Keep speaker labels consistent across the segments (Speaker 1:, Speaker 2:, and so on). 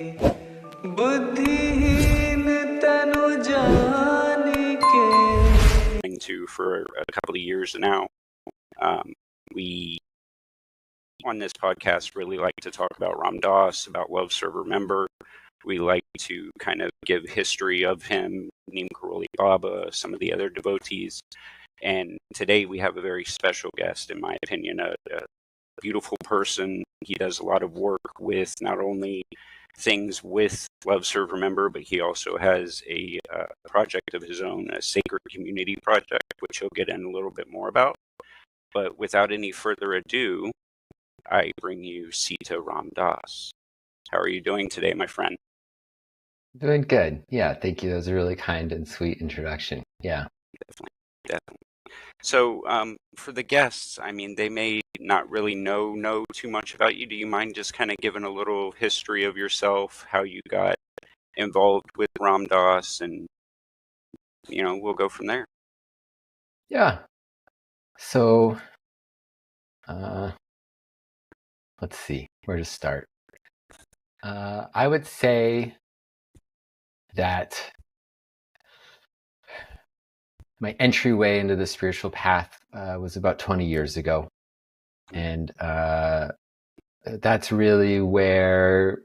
Speaker 1: बुद्धिहीन तनु जानिके
Speaker 2: to for a couple of years now. We on this podcast really like to talk about Ram Dass, about Love Serve Remember. We like to kind of give history of him, Neem Karoli Baba, some of the other devotees. And today we have a very special guest, in my opinion, a beautiful person. He does a lot of work with not only things with Love Serve Remember, but he also has a project of his own, a sacred community project, which he'll get in a little bit more about. But without any further ado, I bring you Sitaram Dass. How are you doing today, my friend?
Speaker 3: Doing good. Yeah, thank you. That was a really kind and sweet introduction. Yeah.
Speaker 2: Definitely. So, for the guests, I mean, they may not really know too much about you. Do you mind just kind of giving a little history of yourself, how you got involved with Ram Dass, and we'll go from there.
Speaker 3: Yeah. So, let's see where to start. I would say that my entryway into the spiritual path was about 20 years ago. And that's really where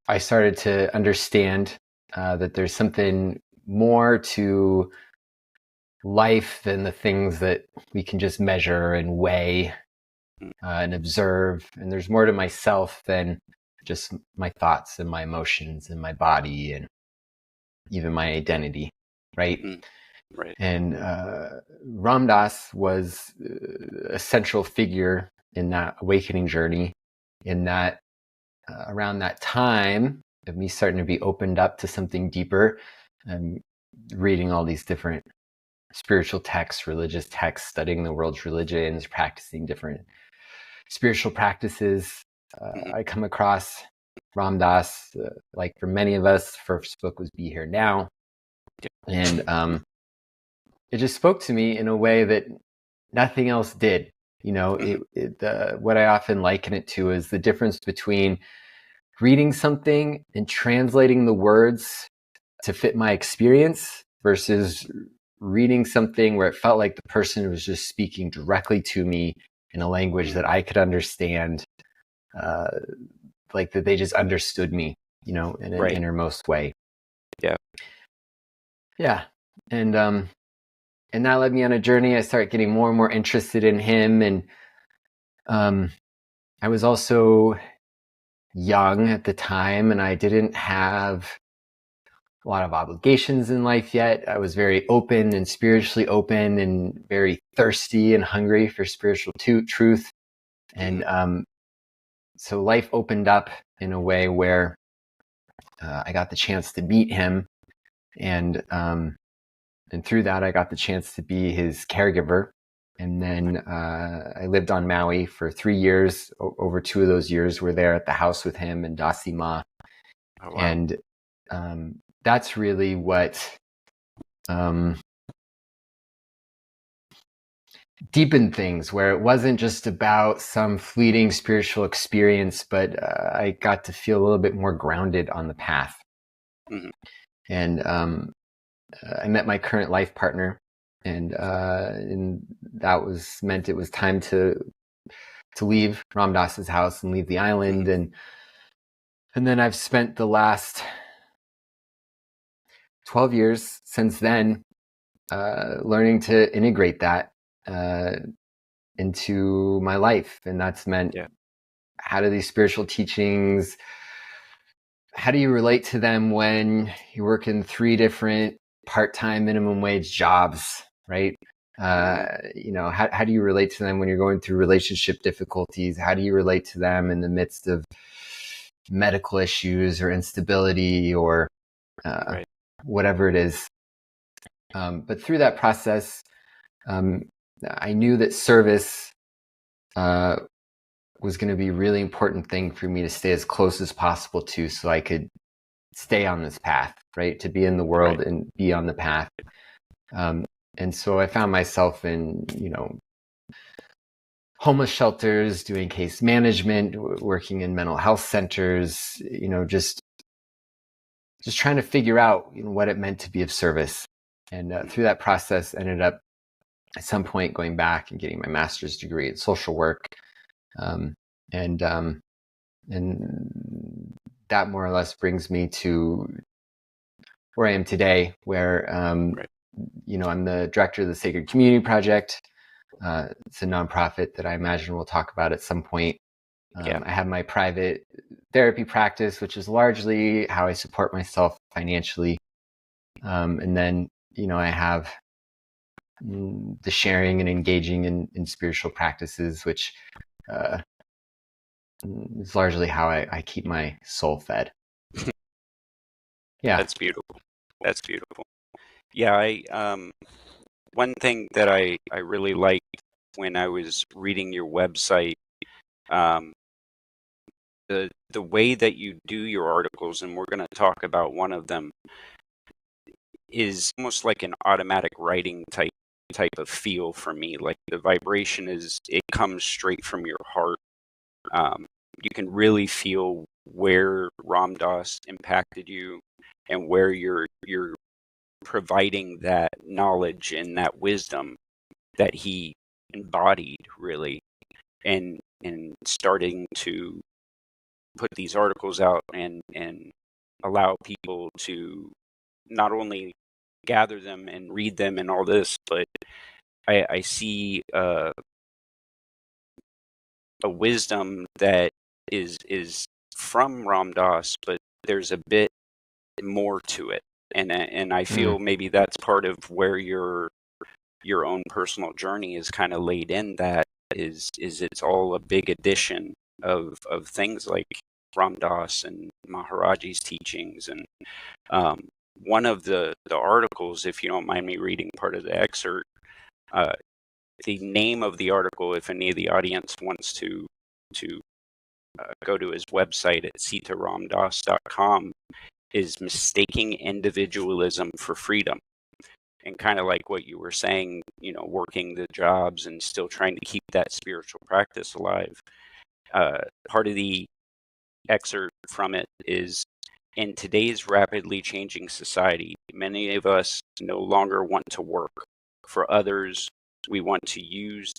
Speaker 3: I started to understand that there's something more to life than the things that we can just measure and weigh and observe. And there's more to myself than just my thoughts and my emotions and my body and even my identity, right?
Speaker 2: Right.
Speaker 3: And Ram Dass was a central figure in that awakening journey, in that around that time of me starting to be opened up to something deeper, and reading all these different spiritual texts, religious texts, studying the world's religions, practicing different spiritual practices. I come across Ram Dass, like for many of us, first book was Be Here Now. And it just spoke to me in a way that nothing else did. What I often liken it to is the difference between reading something and translating the words to fit my experience versus reading something where it felt like the person was just speaking directly to me in a language that I could understand, like that they just understood me, in an innermost way. Yeah. And that led me on a journey. I started getting more and more interested in him. And I was also young at the time, and I didn't have a lot of obligations in life yet. I was very open and spiritually open and very thirsty and hungry for spiritual truth. And so life opened up in a way where I got the chance to meet him. And through that, I got the chance to be his caregiver. And then I lived on Maui for 3 years. Over 2 of those years were there at the house with him and Dasi Ma.
Speaker 2: Oh, wow.
Speaker 3: And that's really what deepened things, where it wasn't just about some fleeting spiritual experience, but I got to feel a little bit more grounded on the path.
Speaker 2: Mm-hmm.
Speaker 3: And I met my current life partner, and that meant it was time to leave Ram Dass's house and leave the island. And then I've spent the last 12 years since then learning to integrate that into my life. And that's meant, how do these spiritual teachings, how do you relate to them when you work in 3 different part-time minimum wage jobs, right? How do you relate to them when you're going through relationship difficulties? How do you relate to them in the midst of medical issues or instability or whatever it is? But through that process, I knew that service was going to be a really important thing for me to stay as close as possible to, so I could stay on this path, right? To be in the world and be on the path. And so I found myself in, homeless shelters, doing case management, working in mental health centers, just trying to figure out what it meant to be of service. And through that process, ended up at some point going back and getting my master's degree in social work. And that more or less brings me to where I am today, where,
Speaker 2: Right.
Speaker 3: I'm the director of the Sacred Community Project. It's a nonprofit that I imagine we'll talk about at some point.
Speaker 2: Yeah.
Speaker 3: I have my private therapy practice, which is largely how I support myself financially. And then, I have the sharing and engaging in spiritual practices, which is largely how I keep my soul fed. Yeah.
Speaker 2: That's beautiful. That's beautiful. Yeah, one thing that I really liked when I was reading your website, um, the way that you do your articles, and we're going to talk about one of them, is almost like an automatic writing type of feel for me. Like the vibration it comes straight from your heart. You can really feel where Ram Dass impacted you and where you're providing that knowledge and that wisdom that he embodied, really, and starting to put these articles out and allow people to not only gather them and read them and all this, but I see a wisdom that is from Ram Dass, but there's a bit more to it, and I feel maybe that's part of where your own personal journey is kind of laid in. That is it's all a big addition of things like Ram Dass and Maharaji's teachings. And one of the articles, if you don't mind me reading part of the excerpt, the name of the article, if any of the audience wants to go to his website at sitaramdas.com, is Mistaking Individualism for Freedom. And kind of like what you were saying, working the jobs and still trying to keep that spiritual practice alive. Part of the excerpt from it is, in today's rapidly changing society, many of us no longer want to work. For others, we want to use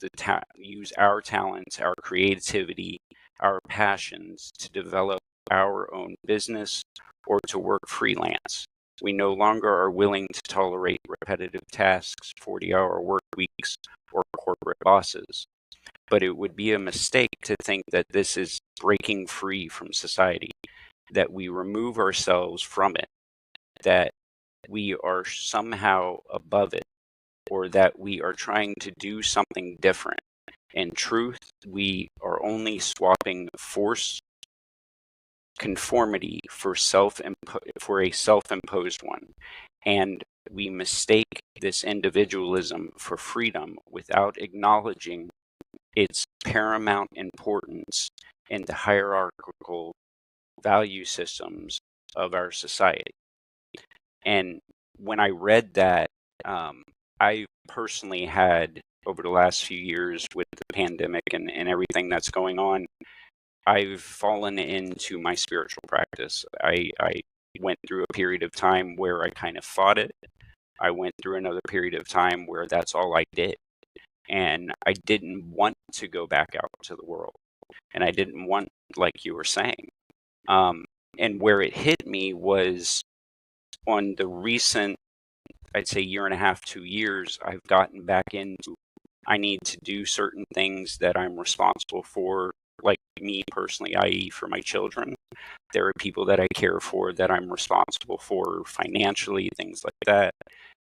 Speaker 2: use our talents, our creativity, our passions to develop our own business or to work freelance. We no longer are willing to tolerate repetitive tasks, 40-hour work weeks, or corporate bosses. But it would be a mistake to think that this is breaking free from society, that we remove ourselves from it, that we are somehow above it, or that we are trying to do something different. In truth, we are only swapping forced conformity for a self-imposed one, and we mistake this individualism for freedom without acknowledging its paramount importance in the hierarchical value systems of our society. And when I read that, I personally had, over the last few years with the pandemic and everything that's going on, I've fallen into my spiritual practice. I went through a period of time where I kind of fought it. I went through another period of time where that's all I did. And I didn't want to go back out to the world. And I didn't want, like you were saying. And where it hit me was on the recent, I'd say, year and a half, 2 years, I've gotten back into, I need to do certain things that I'm responsible for, like me personally, i.e. for my children. There are people that I care for that I'm responsible for financially, things like that.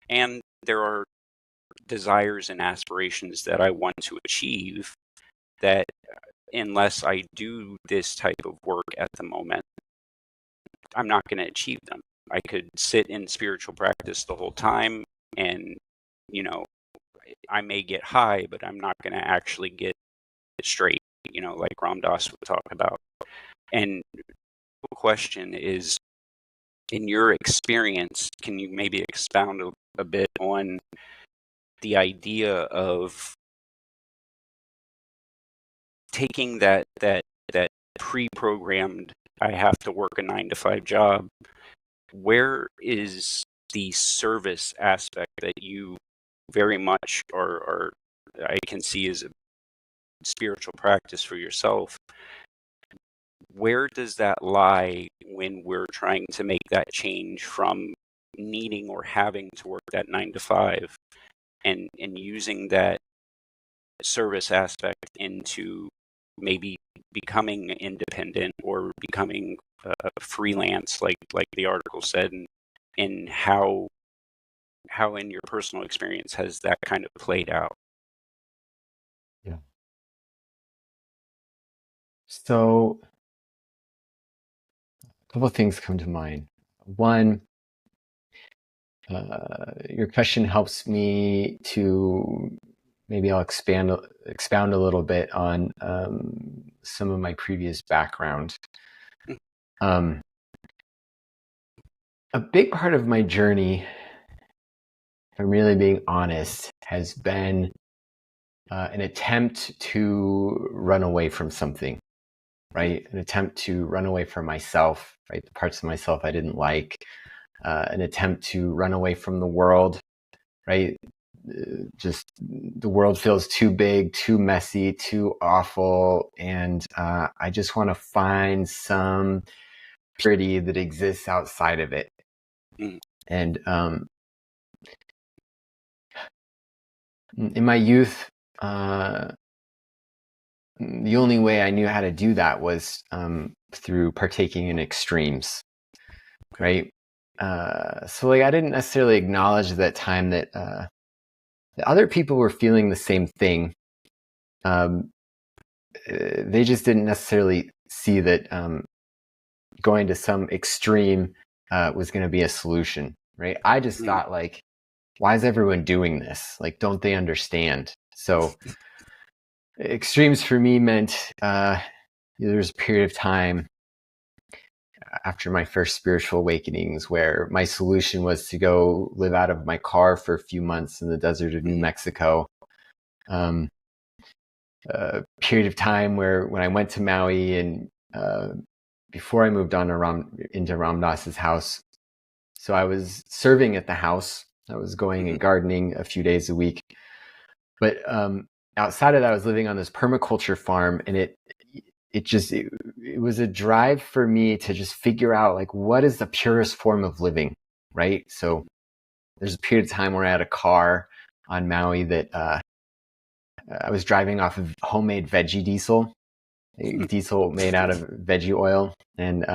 Speaker 2: And there are desires and aspirations that I want to achieve that, unless I do this type of work at the moment, I'm not going to achieve them. I could sit in spiritual practice the whole time and, I may get high, but I'm not going to actually get straight, like Ram Dass would talk about. And the question is, in your experience, can you maybe expound a bit on the idea of taking that pre-programmed, I have to work a 9 to 5 job, where is the service aspect that you very much are I can see as a spiritual practice for yourself? Where does that lie when we're trying to make that change from needing or having to work that 9 to 5 and using that service aspect into maybe becoming independent or becoming freelance, like the article said, and how in your personal experience has that kind of played out?
Speaker 3: Yeah. So a couple of things come to mind. One, your question helps me to maybe I'll expound a little bit on some of my previous background. A big part of my journey, if I'm really being honest, has been an attempt to run away from something, right? An attempt to run away from myself, right? The parts of myself I didn't like. An attempt to run away from the world, right? Just the world feels too big, too messy, too awful, and I just want to find some purity that exists outside of it. And in my youth, the only way I knew how to do that was through partaking in extremes, right? So like I didn't necessarily acknowledge at that time that other people were feeling the same thing. They just didn't necessarily see that going to some extreme was going to be a solution, right? I just thought like, why is everyone doing this? Like, don't they understand? So extremes for me meant there was a period of time after my first spiritual awakenings where my solution was to go live out of my car for a few months in the desert of New Mexico. A period of time where when I went to Maui and before I moved on to into Ram Dass's house, so I was serving at the house. I was going and gardening a few days a week. But outside of that, I was living on this permaculture farm, and it was a drive for me to just figure out like what is the purest form of living, right? So there's a period of time where I had a car on Maui that I was driving off of homemade veggie diesel made out of veggie oil, and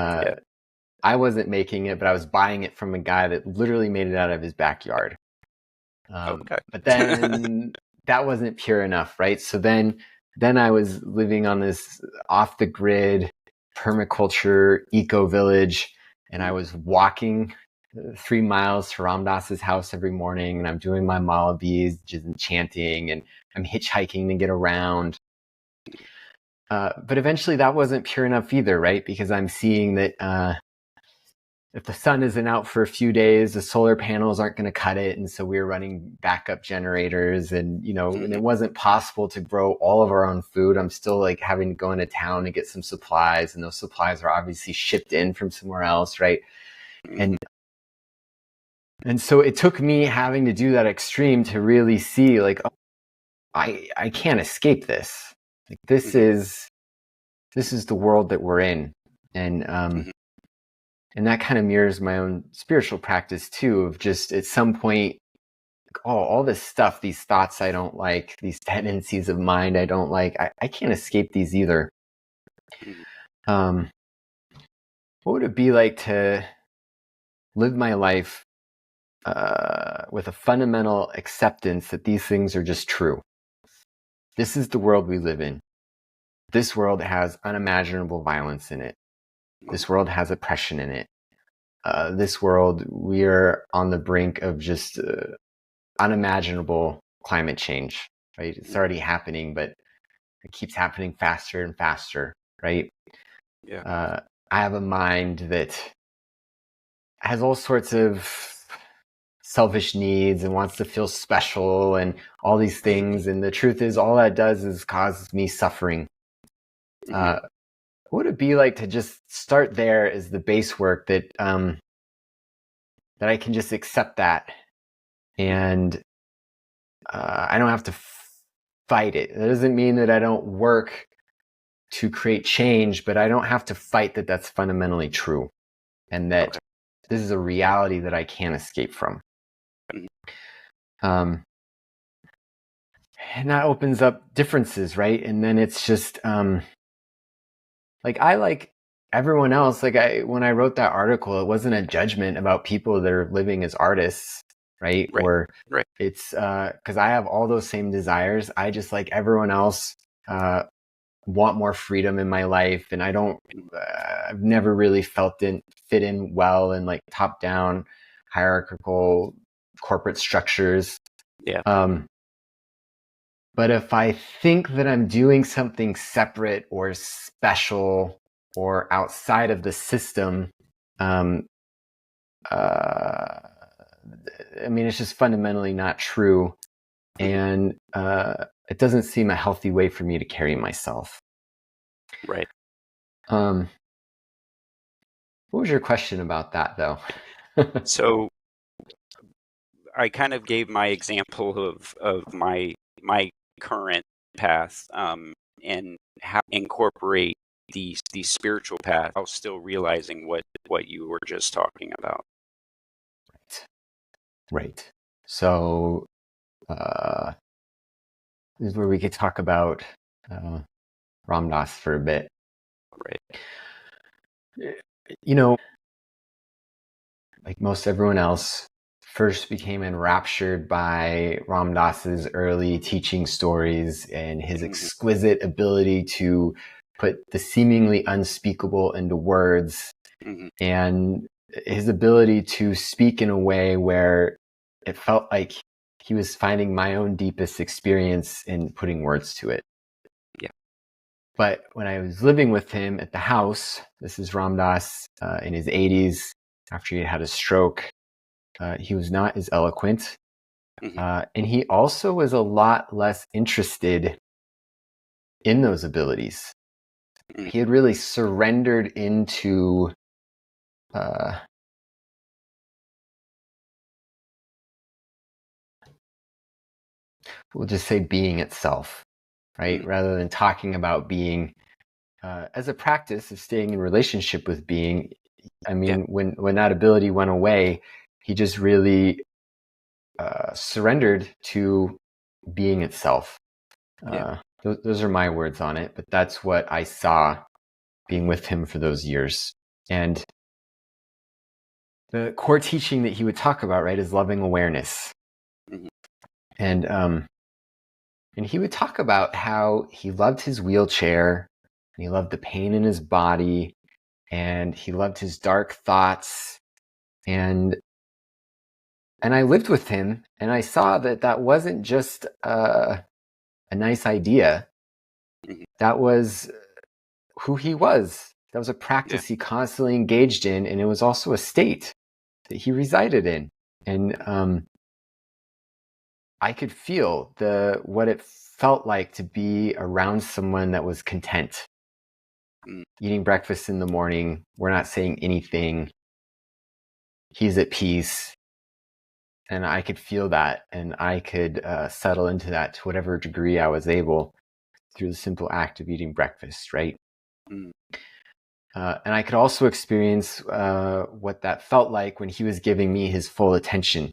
Speaker 3: I wasn't making it, but I was buying it from a guy that literally made it out of his backyard. But then that wasn't pure enough, right? So then I was living on this off the grid permaculture eco village, and I was walking 3 miles to Ram Dass's house every morning, and I'm doing my malabis, just chanting, and I'm hitchhiking to get around. But eventually that wasn't pure enough either, right? Because I'm seeing that if the sun isn't out for a few days, the solar panels aren't going to cut it. And so we were running backup generators, and, and it wasn't possible to grow all of our own food. I'm still like having to go into town to get some supplies, and those supplies are obviously shipped in from somewhere else, right? And so it took me having to do that extreme to really see like, oh, I can't escape this. Like this is the world that we're in. And that kind of mirrors my own spiritual practice too, of just at some point, like, oh, all this stuff, these thoughts I don't like, these tendencies of mind I don't like, I can't escape these either. What would it be like to live my life with a fundamental acceptance that these things are just true? This is the world we live in. This world has unimaginable violence in it. This world has oppression in it. This world, we are on the brink of just unimaginable climate change, right? It's already happening, but it keeps happening faster and faster, right? I have a mind that has all sorts of selfish needs and wants to feel special and all these things. And the truth is, all that does is causes me suffering. what would it be like to just start there as the base work that that I can just accept that, and I don't have to fight it. That doesn't mean that I don't work to create change, but I don't have to fight that that's fundamentally true, and that this is a reality that I can't escape from. And that opens up differences, right? And then it's just like I like everyone else. Like when I wrote that article, it wasn't a judgment about people that are living as artists, right? Or it's because I have all those same desires. I just, like everyone else, want more freedom in my life, and I don't. I've never really fit in well in like top down hierarchical corporate structures.
Speaker 2: Yeah.
Speaker 3: But if I think that I'm doing something separate or special or outside of the system, I mean, it's just fundamentally not true. And it doesn't seem a healthy way for me to carry myself.
Speaker 2: Right.
Speaker 3: What was your question about that, though?
Speaker 2: So I kind of gave my example of my current path, and how incorporate the spiritual path while still realizing what you were just talking about.
Speaker 3: Right. So this is where we could talk about Ram Dass for a bit.
Speaker 2: Right.
Speaker 3: You know, like most everyone else, first became enraptured by Ram Dass's early teaching stories and his exquisite ability to put the seemingly unspeakable into words, and his ability to speak in a way where it felt like he was finding my own deepest experience in putting words to it.
Speaker 2: Yeah.
Speaker 3: But when I was living with him at the house, this is Ram Dass in his 80s, after he had a stroke, he was not as eloquent. And he also was a lot less interested in those abilities. He had really surrendered into we'll just say being itself, right? Rather than talking about being as a practice of staying in relationship with being. I mean, when that ability went away, he just really surrendered to being itself. Those are my words on it, but that's what I saw being with him for those years. And the core teaching that he would talk about, right, is loving awareness. And he would talk about how he loved his wheelchair, and he loved the pain in his body, and he loved his dark thoughts. And I lived with him, and I saw that that wasn't just a nice idea. That was who he was. That was a practice he constantly engaged in, and it was also a state that he resided in. And I could feel what it felt like to be around someone that was content. Eating breakfast in the morning, we're not saying anything. He's at peace. And I could feel that, and I could settle into that to whatever degree I was able through the simple act of eating breakfast, right? And I could also experience what that felt like when he was giving me his full attention,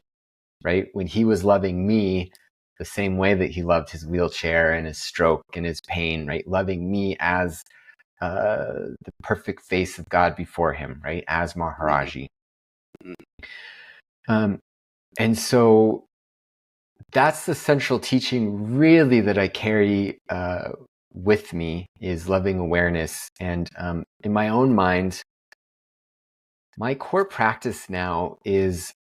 Speaker 3: right? When he was loving me the same way that he loved his wheelchair and his stroke and his pain, right? Loving me as the perfect face of God before him, right? As Maharaji. And so that's the central teaching really that I carry with me, is loving awareness. And in my own mind, my core practice now is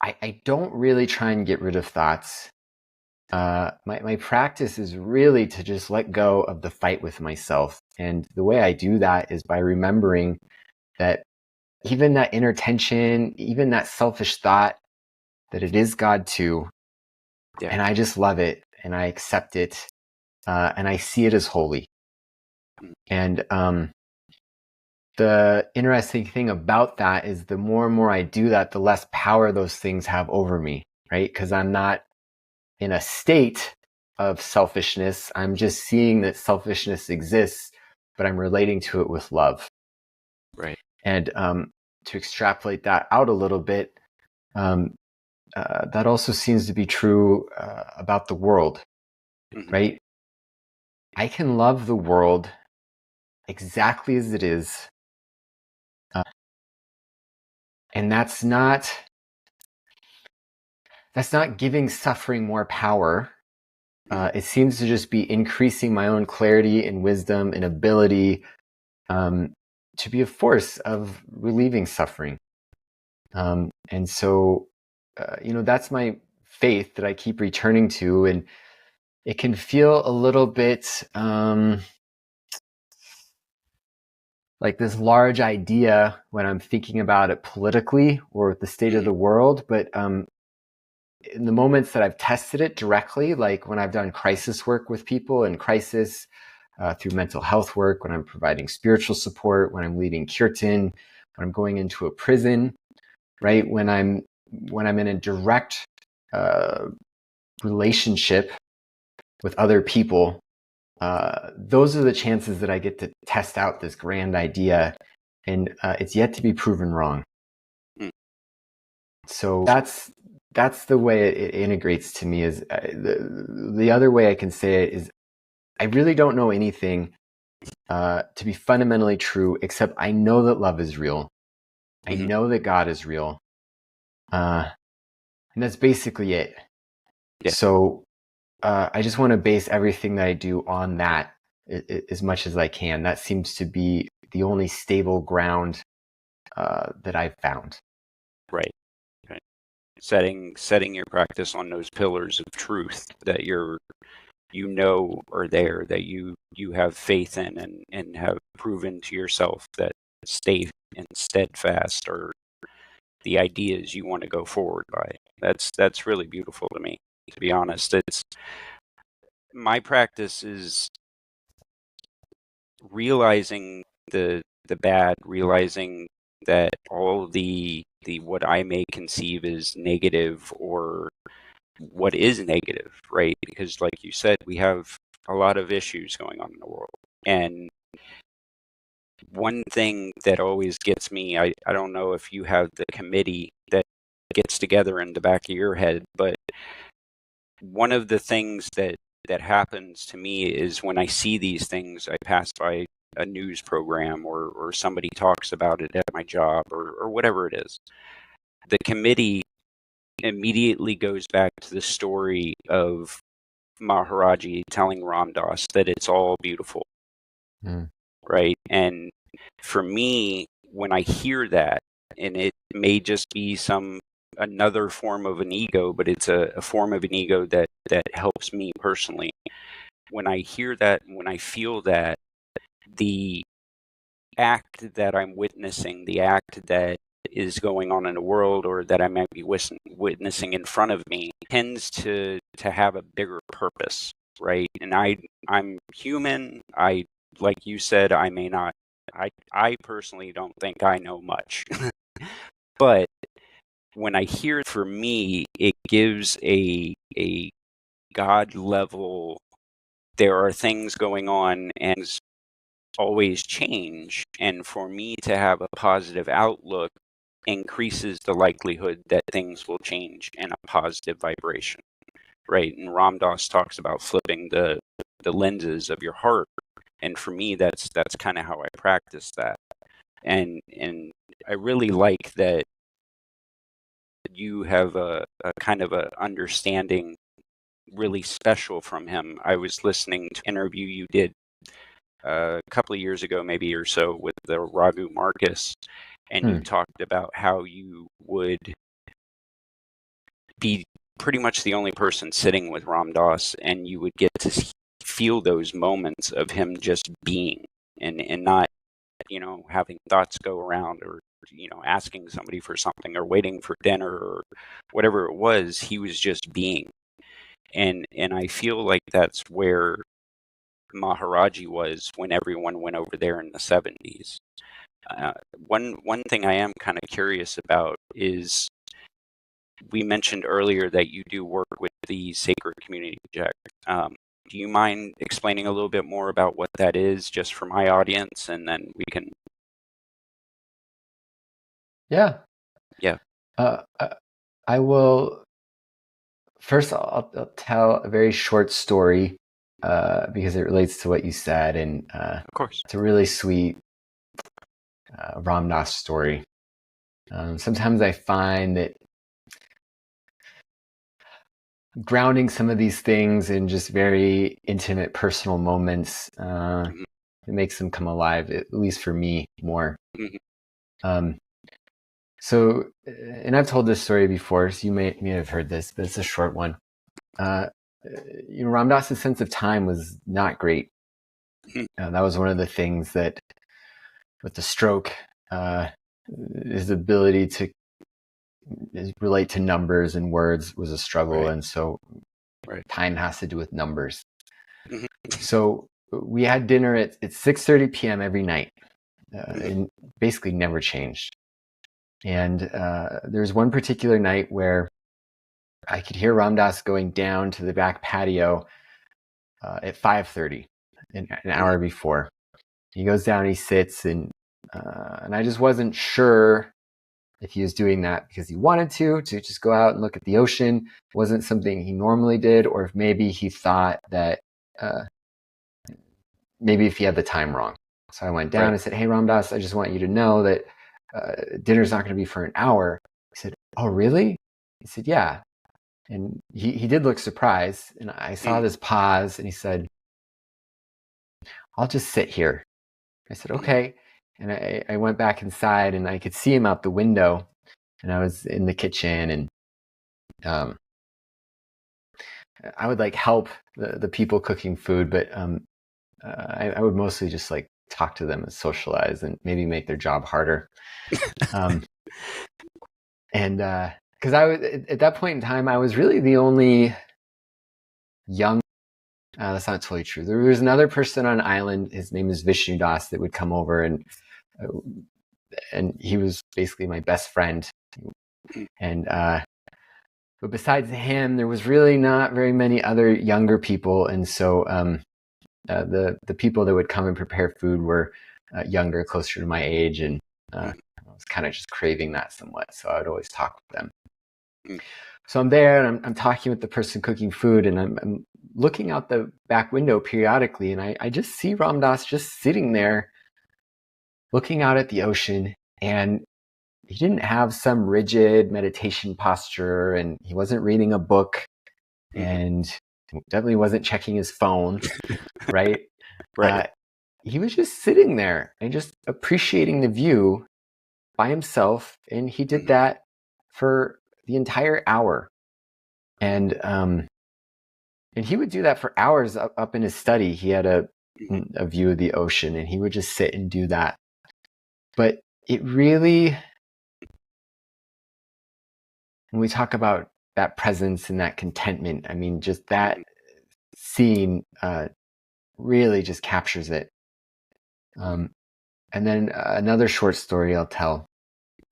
Speaker 3: I don't really try and get rid of thoughts. My practice is really to just let go of the fight with myself. And the way I do that is by remembering that even that inner tension, even that selfish thought, that it is God too. And I just love it, and I accept it, and I see it as holy. And the interesting thing about that is the more and more I do that, the less power those things have over me, right? Because I'm not in a state of selfishness. I'm just seeing that selfishness exists, but I'm relating to it with love.
Speaker 2: Right.
Speaker 3: And to extrapolate that out a little bit, that also seems to be true about the world, right? I can love the world exactly as it is. And that's not giving suffering more power. It seems to just be increasing my own clarity and wisdom and ability to be a force of relieving suffering. And so, that's my faith that I keep returning to. And it can feel a little bit like this large idea when I'm thinking about it politically or with the state of the world. But in the moments that I've tested it directly, like when I've done crisis work with people in crisis, through mental health work, when I'm providing spiritual support, when I'm leading kirtan, when I'm going into a prison, right? When I'm in a direct relationship with other people, those are the chances that I get to test out this grand idea, and it's yet to be proven wrong. So that's the way it integrates to me. Is the other way I can say it is I really don't know anything to be fundamentally true, except I know that love is real. I know that God is real. And that's basically it.
Speaker 2: Yeah.
Speaker 3: So I just want to base everything that I do on that as much as I can. That seems to be the only stable ground that I've found.
Speaker 2: Right. Right. Setting your practice on those pillars of truth that are there, that you have faith in and have proven to yourself that stay and steadfast are the ideas you want to go forward by. That's really beautiful to me, to be honest. It's my practice is realizing the bad, realizing that all the what I may conceive as negative or what is negative, right? Because like you said, we have a lot of issues going on in the world. And one thing that always gets me, I don't know if you have the committee that gets together in the back of your head, but one of the things that happens to me is when I see these things, I pass by a news program or somebody talks about it at my job or whatever it is. The committee immediately goes back to the story of Maharaji telling Ram Dass that it's all beautiful, right? And for me, when I hear that, and it may just be another form of an ego, but it's a form of an ego that helps me personally. When I hear that, when I feel that, the act that I'm witnessing, the act that is going on in the world or that I might be witnessing in front of me tends to have a bigger purpose, right? And I'm human. Like you said, I may not, I personally don't think I know much. But when I hear it, for me, it gives a God level, there are things going on and always change. And for me to have a positive outlook increases the likelihood that things will change in a positive vibration, right? And Ram Dass talks about flipping the lenses of your heart. And for me, that's kind of how I practice that. And I really like that you have a kind of a understanding really special from him. I was listening to an interview you did a couple of years ago, maybe or so, with the Raghu Marcus, and you talked about how you would be pretty much the only person sitting with Ram Dass, and you would get to feel those moments of him just being and not, having thoughts go around or, asking somebody for something or waiting for dinner or whatever it was. He was just being. And I feel like that's where Maharaji was when everyone went over there in the 70s. One thing I am kind of curious about is we mentioned earlier that you do work with the Sacred Community Project. Do you mind explaining a little bit more about what that is, just for my audience, and then we can?
Speaker 3: Yeah.
Speaker 2: Yeah.
Speaker 3: I will. First, I'll tell a very short story because it relates to what you said, and
Speaker 2: Of course.
Speaker 3: it's a really sweet Ram Dass story. Sometimes I find that grounding some of these things in just very intimate, personal moments,
Speaker 2: Mhm.
Speaker 3: it makes them come alive, at least for me, more.
Speaker 2: Mhm.
Speaker 3: So, and I've told this story before, so you may have heard this, but it's a short one. Ram Dass's sense of time was not great. That was one of the things that, with the stroke, his ability to relate to numbers and words was a struggle,
Speaker 2: Right.
Speaker 3: and so time has to do with numbers.
Speaker 2: Mhm.
Speaker 3: So we had dinner at 6:30 p.m. every night, and basically never changed. And there's one particular night where I could hear Ram Dass going down to the back patio at 5:30, an hour before. He goes down, he sits, and I just wasn't sure if he was doing that because he wanted to just go out and look at the ocean. It wasn't something he normally did, or if maybe he thought that maybe if he had the time wrong. So I went down and said, "Hey, Ram Dass, I just want you to know that dinner's not going to be for an hour." He said, "Oh, really?" He said, "Yeah." And he did look surprised. And I saw this pause, and he said, "I'll just sit here." I said, "Okay." And I went back inside, and I could see him out the window. And I was in the kitchen, and I would like help the people cooking food, but I would mostly just like talk to them and socialize and maybe make their job harder. And because I was at that point in time, I was really the only young. That's not totally true. There was another person on island. His name is Vishnu Das that would come over, and he was basically my best friend. And but besides him, there was really not very many other younger people, and so the people that would come and prepare food were younger, closer to my age, and I was kind of just craving that somewhat. So I would always talk with them. So I'm there, and I'm talking with the person cooking food, and I'm looking out the back window periodically, and I just see Ram Dass just sitting there, looking out at the ocean, and he didn't have some rigid meditation posture, and he wasn't reading a book, and definitely wasn't checking his phone, right? He was just sitting there and just appreciating the view by himself, and he did that for the entire hour. And he would do that for hours up in his study. He had a view of the ocean, and he would just sit and do that. But it really, when we talk about that presence and that contentment, I mean, just that scene really just captures it. And then another short story I'll tell,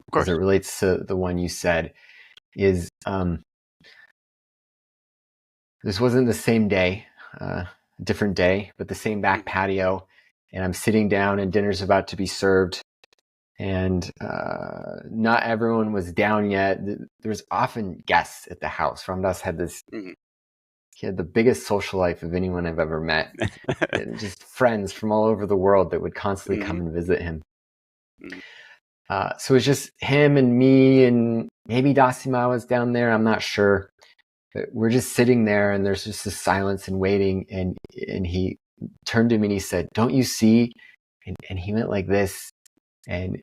Speaker 3: because it relates to the one you said, is this wasn't the same day, different day, but the same back patio. And I'm sitting down, and dinner's about to be served. And not everyone was down yet. There was often guests at the house. Ram Dass had this, he had the biggest social life of anyone I've ever met. And just friends from all over the world that would constantly come and visit him. So it was just him and me, and maybe Dasima was down there. I'm not sure. But we're just sitting there, and there's just this silence and waiting. And he turned to me and he said, "Don't you see?" And he went like this, and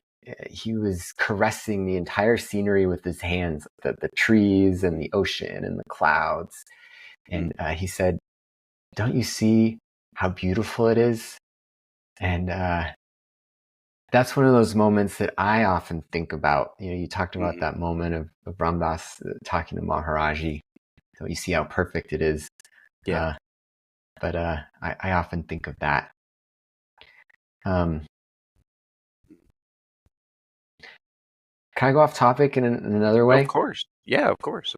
Speaker 3: he was caressing the entire scenery with his hands, the trees and the ocean and the clouds. And he said, "Don't you see how beautiful it is?" And that's one of those moments that I often think about. You talked about that moment of Ram Dass talking to Maharaji. Don't you see how perfect it is?
Speaker 2: Yeah.
Speaker 3: but I often think of that. Can I go off topic in another
Speaker 2: Of
Speaker 3: way?
Speaker 2: course. Yeah, of course.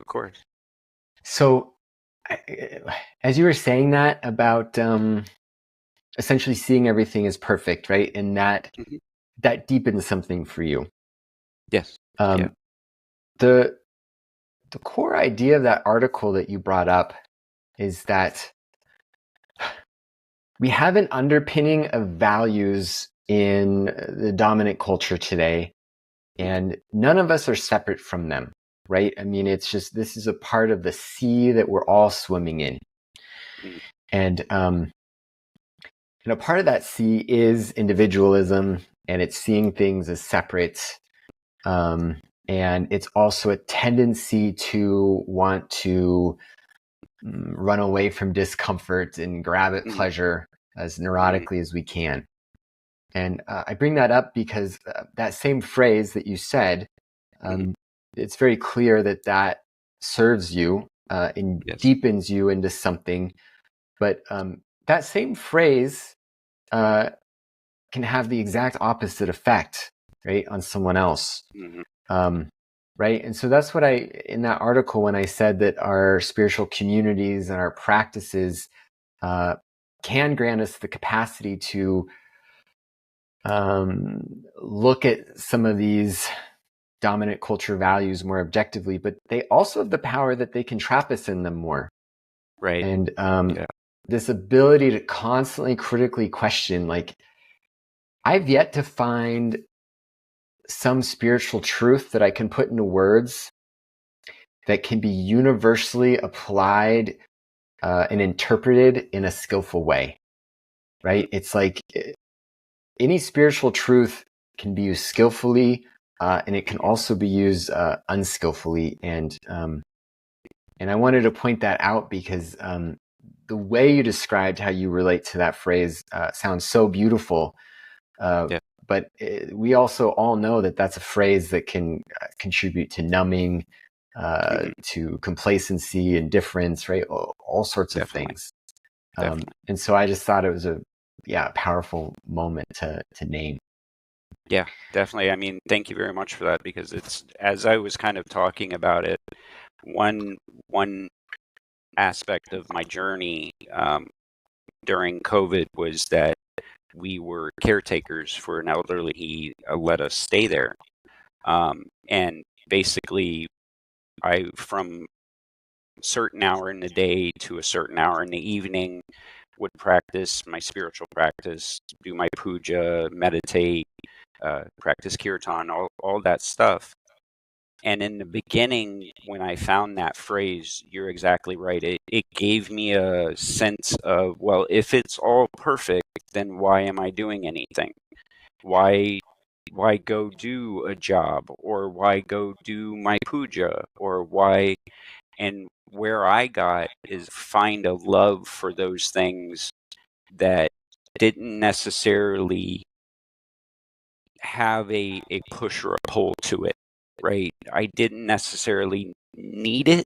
Speaker 3: So, as you were saying that about essentially seeing everything as perfect, right? And
Speaker 2: Mhm.
Speaker 3: that deepens something for you.
Speaker 2: Yes. Yeah.
Speaker 3: The core idea of that article that you brought up is that we have an underpinning of values in the dominant culture today, and none of us are separate from them, right? I mean, it's just, this is a part of the sea that we're all swimming in.
Speaker 2: Mm.
Speaker 3: And a part of that sea is individualism, and it's seeing things as separate. And it's also a tendency to want to run away from discomfort and grab at
Speaker 2: Mm.
Speaker 3: pleasure as
Speaker 2: Mm.
Speaker 3: neurotically as we can. And I bring that up because that same phrase that you said,
Speaker 2: Mm.
Speaker 3: it's very clear that serves you and
Speaker 2: Yes.
Speaker 3: deepens you into something. But that same phrase can have the exact opposite effect, right, on someone else.
Speaker 2: Mm.
Speaker 3: Right. And so that's what in that article, when I said that our spiritual communities and our practices can grant us the capacity to look at some of these dominant culture values more objectively, but they also have the power that they can trap us in them more.
Speaker 2: Right.
Speaker 3: And
Speaker 2: Yeah.
Speaker 3: this ability to constantly critically question, like, I've yet to find some spiritual truth that I can put into words that can be universally applied and interpreted in a skillful way, right? It's like any spiritual truth can be used skillfully, and it can also be used unskillfully. And I wanted to point that out because the way you described how you relate to that phrase sounds so beautiful.
Speaker 2: Yeah.
Speaker 3: But we also all know that that's a phrase that can contribute to numbing,
Speaker 2: Mm.
Speaker 3: to complacency, indifference, right? All sorts of
Speaker 2: Definitely.
Speaker 3: things.
Speaker 2: Definitely.
Speaker 3: And so I just thought it was a powerful moment to name.
Speaker 2: Yeah, definitely. I mean, thank you very much for that, because it's, as I was kind of talking about it, one aspect of my journey during COVID was that we were caretakers for an elderly. He let us stay there, and basically, from a certain hour in the day to a certain hour in the evening, would practice my spiritual practice, do my puja, meditate, practice kirtan, all that stuff. And in the beginning, when I found that phrase, you're exactly right. It gave me a sense of, well, if it's all perfect, then why am I doing anything? Why go do a job, or why go do my puja, or why? And where I got is find a love for those things that didn't necessarily have a push or a pull to it, right? I didn't necessarily need it,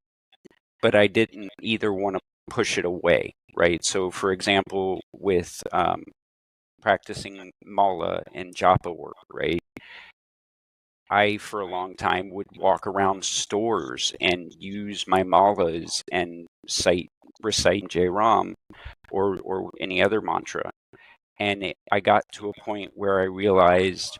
Speaker 2: but I didn't either want to push it away, right? So, for example, with practicing mala and japa work, right? I, for a long time, would walk around stores and use my malas and recite Jai Ram or any other mantra. And I got to a point where I realized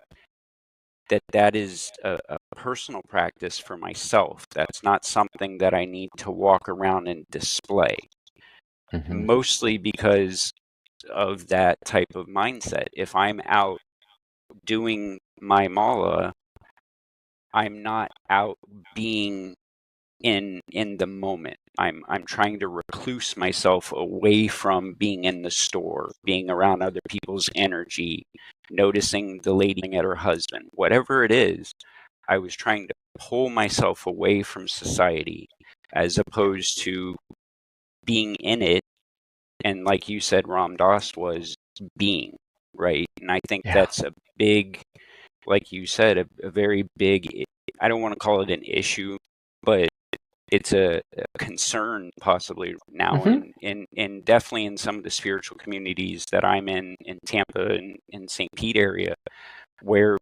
Speaker 2: that is a personal practice for myself. That's not something that I need to walk around and display,
Speaker 3: Mm-hmm.
Speaker 2: mostly because of that type of mindset. If I'm out doing my mala, I'm not out being in the moment. I'm trying to recluse myself away from being in the store, being around other people's energy, noticing the lady at her husband, whatever it is. I was trying to pull myself away from society as opposed to being in it. And like you said, Ram Dass was being, right? And I think
Speaker 3: Yeah.
Speaker 2: that's a big, like you said, a very big, I don't want to call it an issue, but it's a concern possibly now, and definitely in some of the spiritual communities that I'm in Tampa and in St. Pete area, where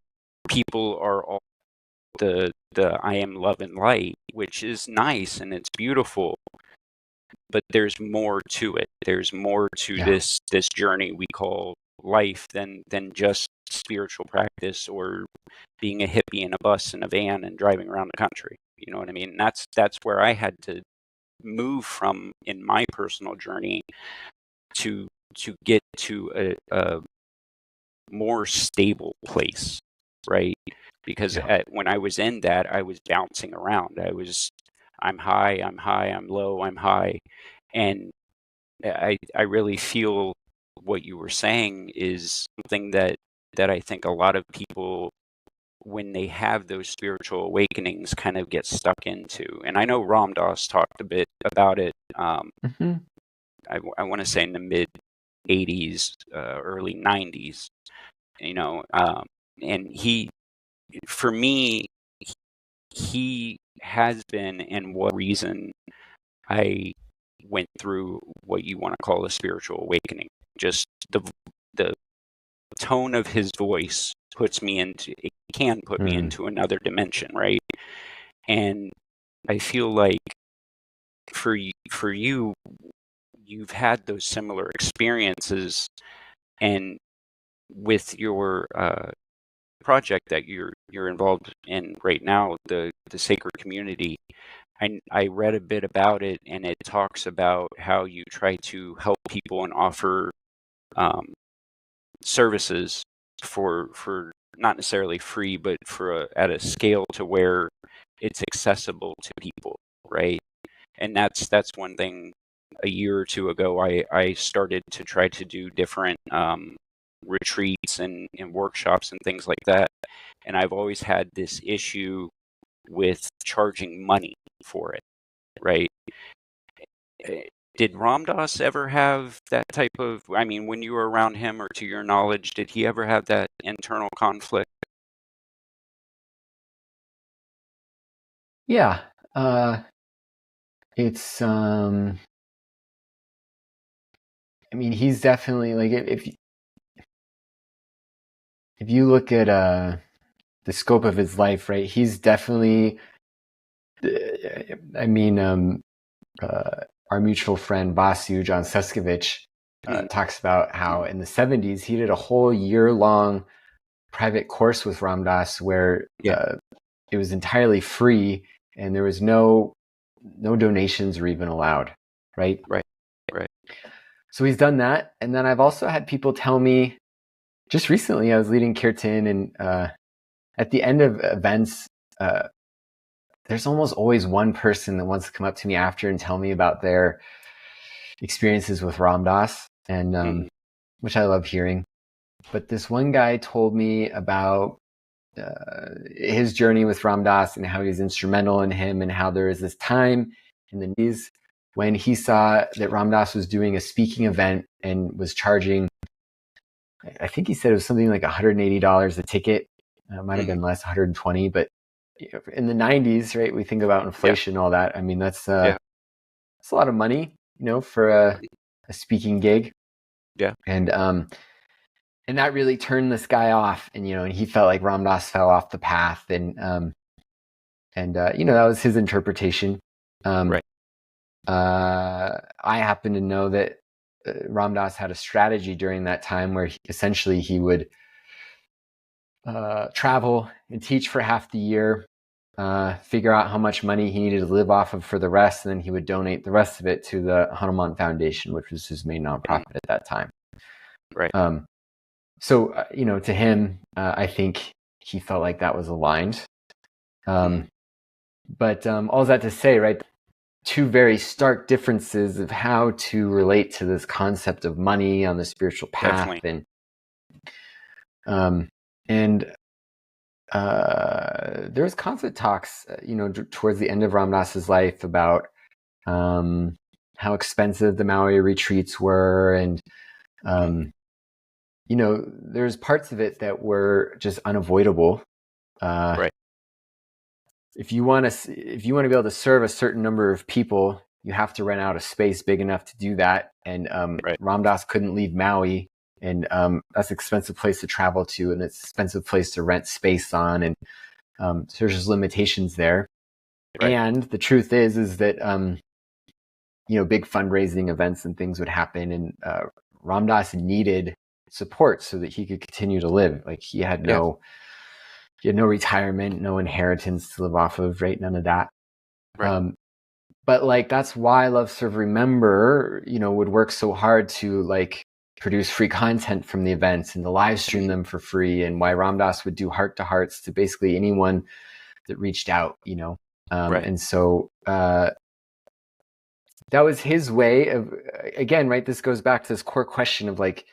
Speaker 2: people are all the I am love and light, which is nice and it's beautiful, but there's more to it. There's more to this journey we call life than just spiritual practice or being a hippie in a bus and a van and driving around the country. You know what I mean? That's where I had to move from in my personal journey to get to a more stable place, right? Because when I was in that, I was bouncing around. I'm high, I'm high, I'm low, I'm high. And I really feel what you were saying is something that I think a lot of people, when they have those spiritual awakenings, kind of get stuck into. And I know Ram Dass talked a bit about it. I want to say in the mid 80s, early 90s, you know, and for me, he has been, and what reason I went through what you want to call a spiritual awakening. Just the tone of his voice can put me into another dimension, right? And I feel like for you, you've had those similar experiences, and with your project that you're involved in right now, the Sacred Community. I read a bit about it, and it talks about how you try to help people and offer services for not necessarily free, but at a scale to where it's accessible to people, right? And that's one thing. A year or two ago, I started to try to do different retreats and workshops and things like that. And I've always had this issue with charging money for it, right? Did Ram Dass ever have that type of, I mean, when you were around him, or to your knowledge, did he ever have that internal conflict?
Speaker 3: Yeah. It's I mean, he's definitely like, if you look at the scope of his life, right? He's definitely, I mean, our mutual friend Vasu John Suskevich talks about how in the 70s he did a whole year-long private course with Ram Dass where it was entirely free and there was no donations or even allowed, right?
Speaker 2: Right.
Speaker 3: So he's done that. And then I've also had people tell me, just recently I was leading Kirtan, and at the end of events, there's almost always one person that wants to come up to me after and tell me about their experiences with Ram Dass, and which I love hearing. But this one guy told me about his journey with Ram Dass and how he was instrumental in him, and how there was this time in the 90s when he saw that Ram Dass was doing a speaking event and was charging, I think he said it was something like $180 a ticket. It might have been less, 120, but in the 90s, right? We think about inflation, all that. I mean, that's a lot of money, for a speaking gig.
Speaker 2: Yeah.
Speaker 3: And that really turned this guy off, and and he felt like Ram Dass fell off the path, and that was his interpretation.
Speaker 2: Right.
Speaker 3: I happen to know that Ram Dass had a strategy during that time where essentially he would travel and teach for half the year, figure out how much money he needed to live off of for the rest, and then he would donate the rest of it to the Hanuman Foundation, which was his main nonprofit at that time.
Speaker 2: Right.
Speaker 3: So, to him, I think he felt like that was aligned. But all that to say, right, two very stark differences of how to relate to this concept of money on the spiritual path. Definitely. And there was constant talks, towards the end of Ram Dass's life about how expensive the Maui retreats were, and there's parts of it that were just unavoidable.
Speaker 2: Right.
Speaker 3: if you want to be able to serve a certain number of people, you have to rent out a space big enough to do that. And Ram Dass couldn't leave Maui, and that's an expensive place to travel to, and it's an expensive place to rent space on, and so there's just limitations there. Right. And the truth is that big fundraising events and things would happen, and Ram Dass needed support so that he could continue to live. Like he had no retirement, no inheritance to live off of, right? None of that. Right. But like that's why Love Serve Remember, would work so hard to like produce free content from the events and to live stream them for free, and why Ram Dass would do heart to hearts to basically anyone that reached out, right. And so that was his way of, again, right, this goes back to this core question of like,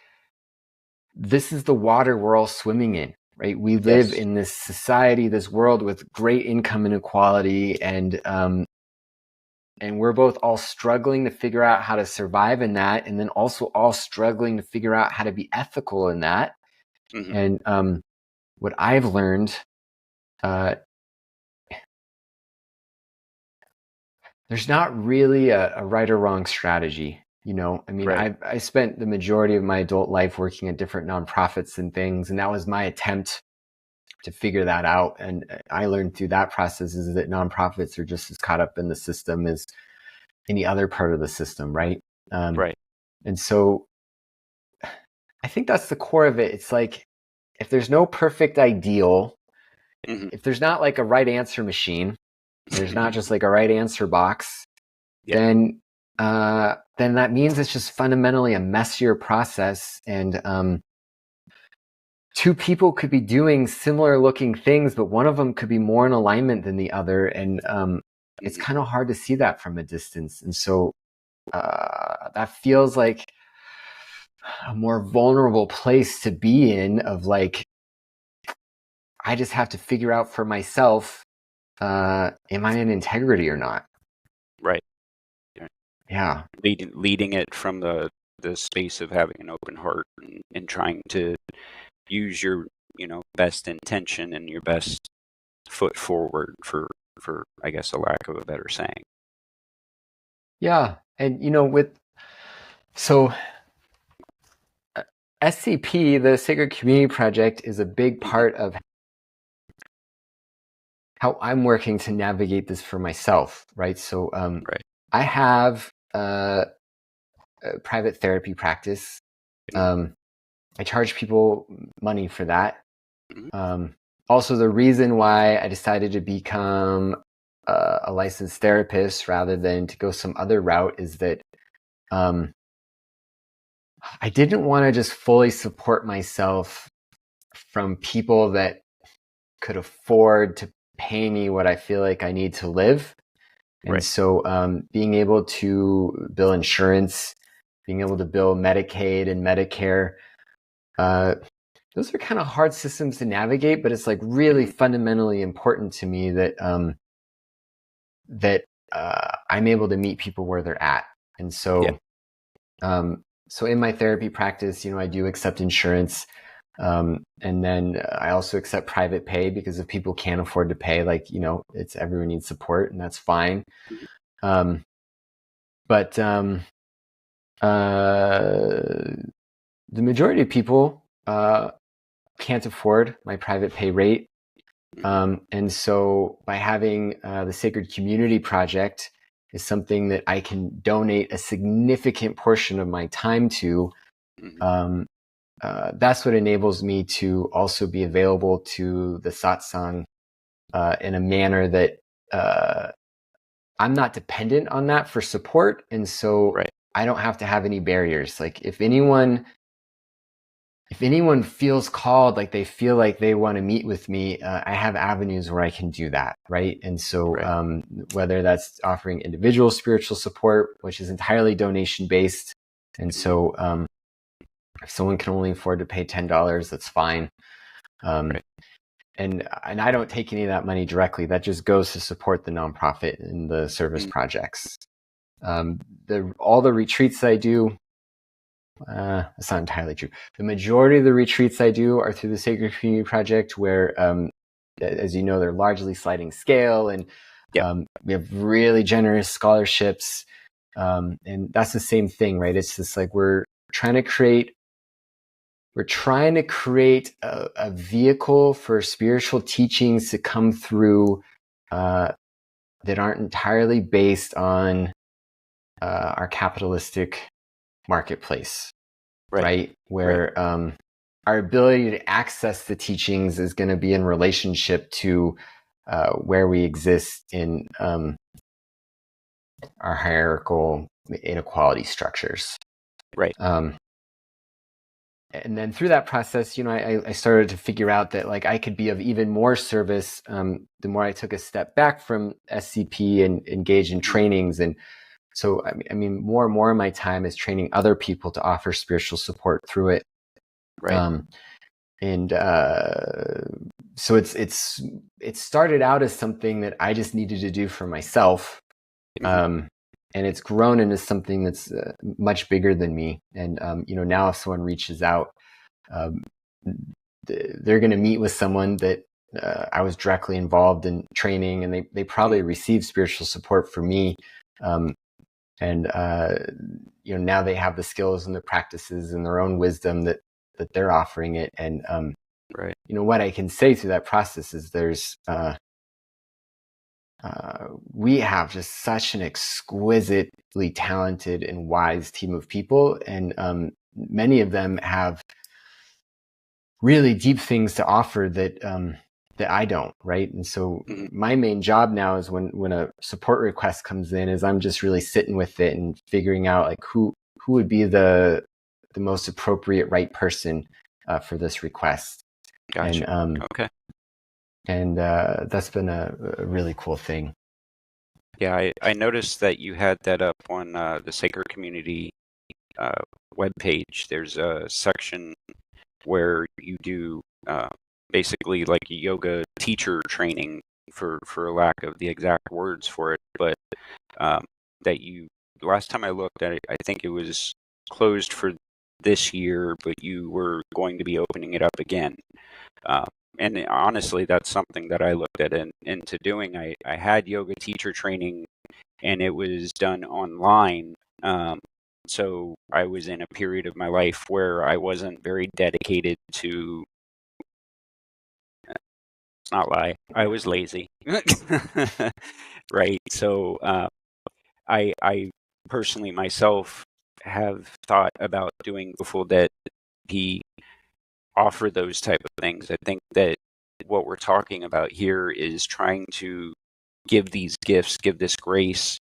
Speaker 3: this is the water we're all swimming in, right? We live in this society, this world with great income inequality, and we're both all struggling to figure out how to survive in that, and then also all struggling to figure out how to be ethical in that. Mm-hmm. And what I've learned, there's not really a right or wrong strategy. I mean, right. I spent the majority of my adult life working at different nonprofits and things, and that was my attempt to figure that out. And I learned through that process is that nonprofits are just as caught up in the system as any other part of the system, right? Right. And so I think that's the core of it. It's like, if there's no perfect ideal, if there's not like a right answer machine, there's not just like a right answer box, then that means it's just fundamentally a messier process. And two people could be doing similar looking things, but one of them could be more in alignment than the other. And it's kind of hard to see that from a distance. And so that feels like a more vulnerable place to be in, of like, I just have to figure out for myself, am I in integrity or not? Right. Yeah.
Speaker 2: Leading it from the space of having an open heart and trying to use your, best intention and your best foot forward for I guess a lack of a better saying.
Speaker 3: Yeah. And, SCP, the Sacred Community Project, is a big part of how I'm working to navigate this for myself, right? So right. I have a private therapy practice. I charge people money for that. Also, the reason why I decided to become a licensed therapist rather than to go some other route is that I didn't want to just fully support myself from people that could afford to pay me what I feel like I need to live. And right. So being able to bill insurance, being able to bill Medicaid and Medicare, those are kind of hard systems to navigate, but it's like really fundamentally important to me that I'm able to meet people where they're at. And so, so in my therapy practice, I do accept insurance. And then I also accept private pay, because if people can't afford to pay, like, it's everyone needs support, and that's fine. But the majority of people can't afford my private pay rate. And so by having the Sacred Community Project is something that I can donate a significant portion of my time to. That's what enables me to also be available to the satsang in a manner that I'm not dependent on that for support. And so right. I don't have to have any barriers. Like if anyone feels called, like they feel like they want to meet with me, I have avenues where I can do that. Right. And so right. Whether that's offering individual spiritual support, which is entirely donation based. And so if someone can only afford to pay $10, that's fine. Right. And I don't take any of that money directly. That just goes to support the nonprofit and the service projects. All the retreats I do, that's not entirely true. The majority of the retreats I do are through the Sacred Community Project, where as you know, they're largely sliding scale, and we have really generous scholarships. And that's the same thing, right? It's just like we're trying to create a vehicle for spiritual teachings to come through that aren't entirely based on our capitalistic marketplace, right? Where our ability to access the teachings is going to be in relationship to where we exist in our hierarchical inequality structures.
Speaker 2: Right.
Speaker 3: And then through that process, I started to figure out that like I could be of even more service the more I took a step back from SCP and engaged in trainings. And so, I mean, more and more of my time is training other people to offer spiritual support through it.
Speaker 2: Right.
Speaker 3: So it started out as something that I just needed to do for myself. And it's grown into something that's much bigger than me. And, now if someone reaches out, they're going to meet with someone that I was directly involved in training, and they probably receive spiritual support from me. Now they have the skills and the practices and their own wisdom that they're offering it. And, what I can say through that process is we have just such an exquisitely talented and wise team of people, and many of them have really deep things to offer that I don't, right? And so my main job now is when a support request comes in, is I'm just really sitting with it and figuring out like who would be the most appropriate right person for this request.
Speaker 2: Gotcha.
Speaker 3: And,
Speaker 2: okay.
Speaker 3: And that's been a really cool thing.
Speaker 2: Yeah, I noticed that you had that up on the Sacred Community webpage. There's a section where you do basically like yoga teacher training, for lack of the exact words for it, but that last time I looked at it, I think it was closed for this year, but you were going to be opening it up again. And honestly, that's something that I looked at into doing. I had yoga teacher training, and it was done online. So I was in a period of my life where I wasn't very dedicated to, let's not lie, I was lazy. Right. So I personally myself have thought about doing the full debt P, offer those type of things. I think that what we're talking about here is trying to give these gifts, give this grace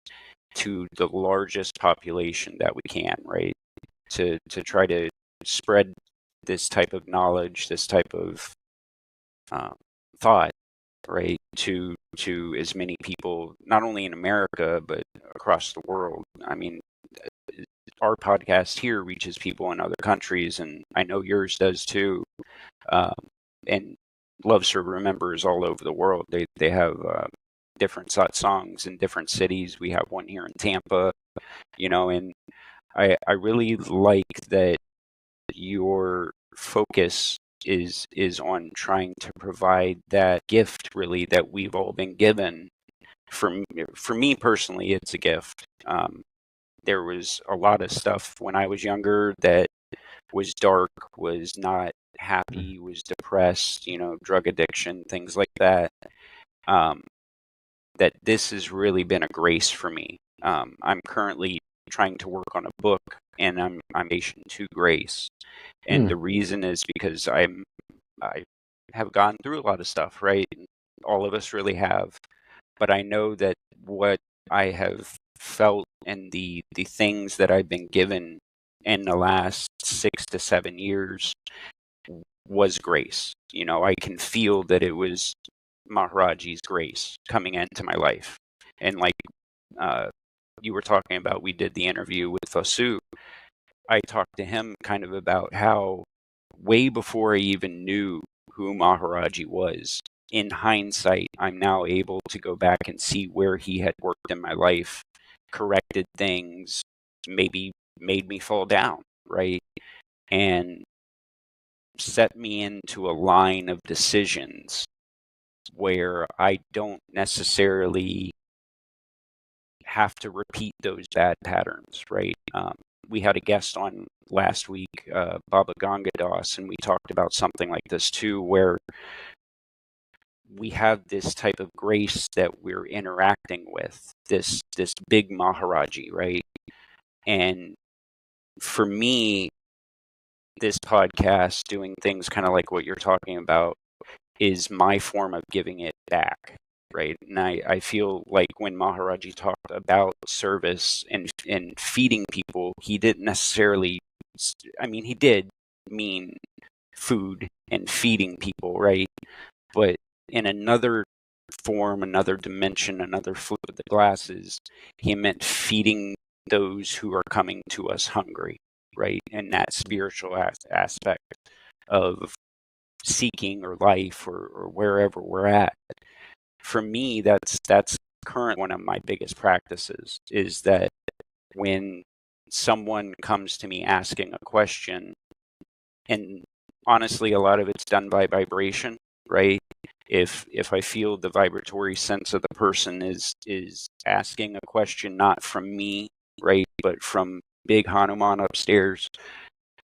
Speaker 2: to the largest population that we can, right? To try to spread this type of knowledge, this type of thought, right, to as many people, not only in America but across the world. I mean, our podcast here reaches people in other countries, and I know yours does too. And Love Server members all over the world. They have different songs in different cities. We have one here in Tampa, and I really like that your focus is on trying to provide that gift, really, that we've all been given. For me personally, it's a gift. There was a lot of stuff when I was younger that was dark, was not happy, was depressed, drug addiction, things like that. That this has really been a grace for me. I'm currently trying to work on a book, and I'm patient to grace. And the reason is because I have gone through a lot of stuff, right? All of us really have. But I know that what I have felt and the things that I've been given in the last 6 to 7 years was grace. I can feel that it was Maharaji's grace coming into my life. And like you were talking about, we did the interview with Fasu. I talked to him kind of about how way before I even knew who Maharaji was, in hindsight, I'm now able to go back and see where he had worked in my life, corrected things, maybe made me fall down, right? And set me into a line of decisions where I don't necessarily have to repeat those bad patterns, right? We had a guest on last week, Baba Ganga Das, and we talked about something like this too, where we have this type of grace that we're interacting with, this big Maharaji, right? And for me, this podcast, doing things kind of like what you're talking about, is my form of giving it back, right? And I feel like when Maharaji talked about service and feeding people, he didn't necessarily, I mean, he did mean food and feeding people, right? But in another form, another dimension, another flip of the glasses, he meant feeding those who are coming to us hungry, right? And that spiritual aspect of seeking or life or wherever we're at. For me, that's current one of my biggest practices, is that when someone comes to me asking a question, and honestly, a lot of it's done by vibration, right? If I feel the vibratory sense of the person is asking a question not from me, right, but from big Hanuman upstairs,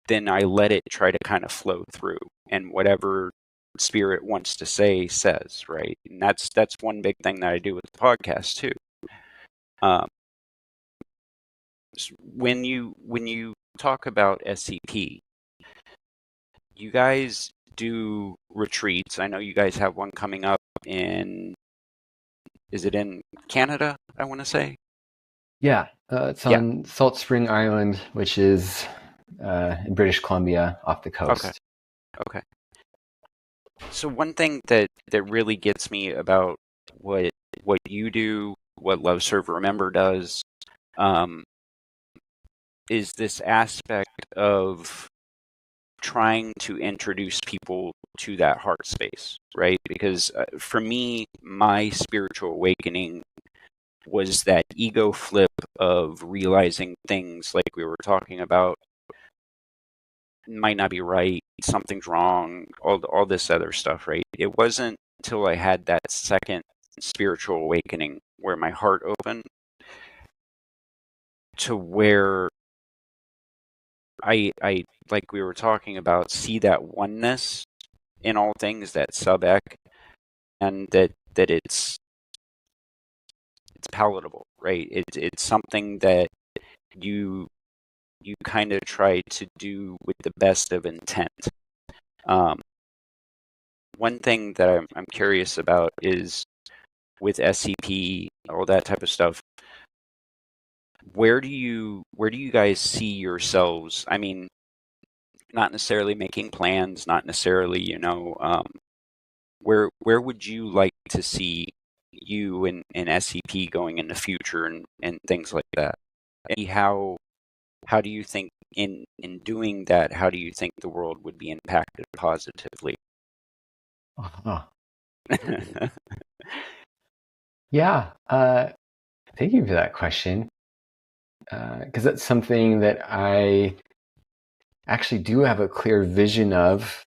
Speaker 2: then I let it try to kind of flow through, and whatever spirit wants to say says, right? And that's one big thing that I do with the podcast too. Um, when you talk about SCP, you guys do retreats. I know you guys have one coming up in, is it in Canada, I want to say?
Speaker 3: Yeah, it's
Speaker 2: Yeah.
Speaker 3: on Salt Spring Island, which is in British Columbia off the
Speaker 2: Okay.
Speaker 3: coast.
Speaker 2: Okay. So one thing that really gets me about what you do, what Love Serve Remember does, um, is this aspect of trying to introduce people to that heart space, right? Because for me, my spiritual awakening was that ego flip of realizing things like we were talking about might not be right, something's wrong, all this other stuff, right? It wasn't until I had that second spiritual awakening where my heart opened to where I like we were talking about, see that oneness in all things, that sub-ek, and that it's palatable, right? It's something that you kind of try to do with the best of intent. Um, One thing that I'm curious about is with SCP, all that type of stuff. Where do you guys see yourselves? I mean, not necessarily making plans, not necessarily, where would you like to see you and SCP going in the future and things like that? And how do you think in doing that, how do you think the world would be impacted positively?
Speaker 3: Oh, yeah, thank you for that question. Because that's something that I actually do have a clear vision of.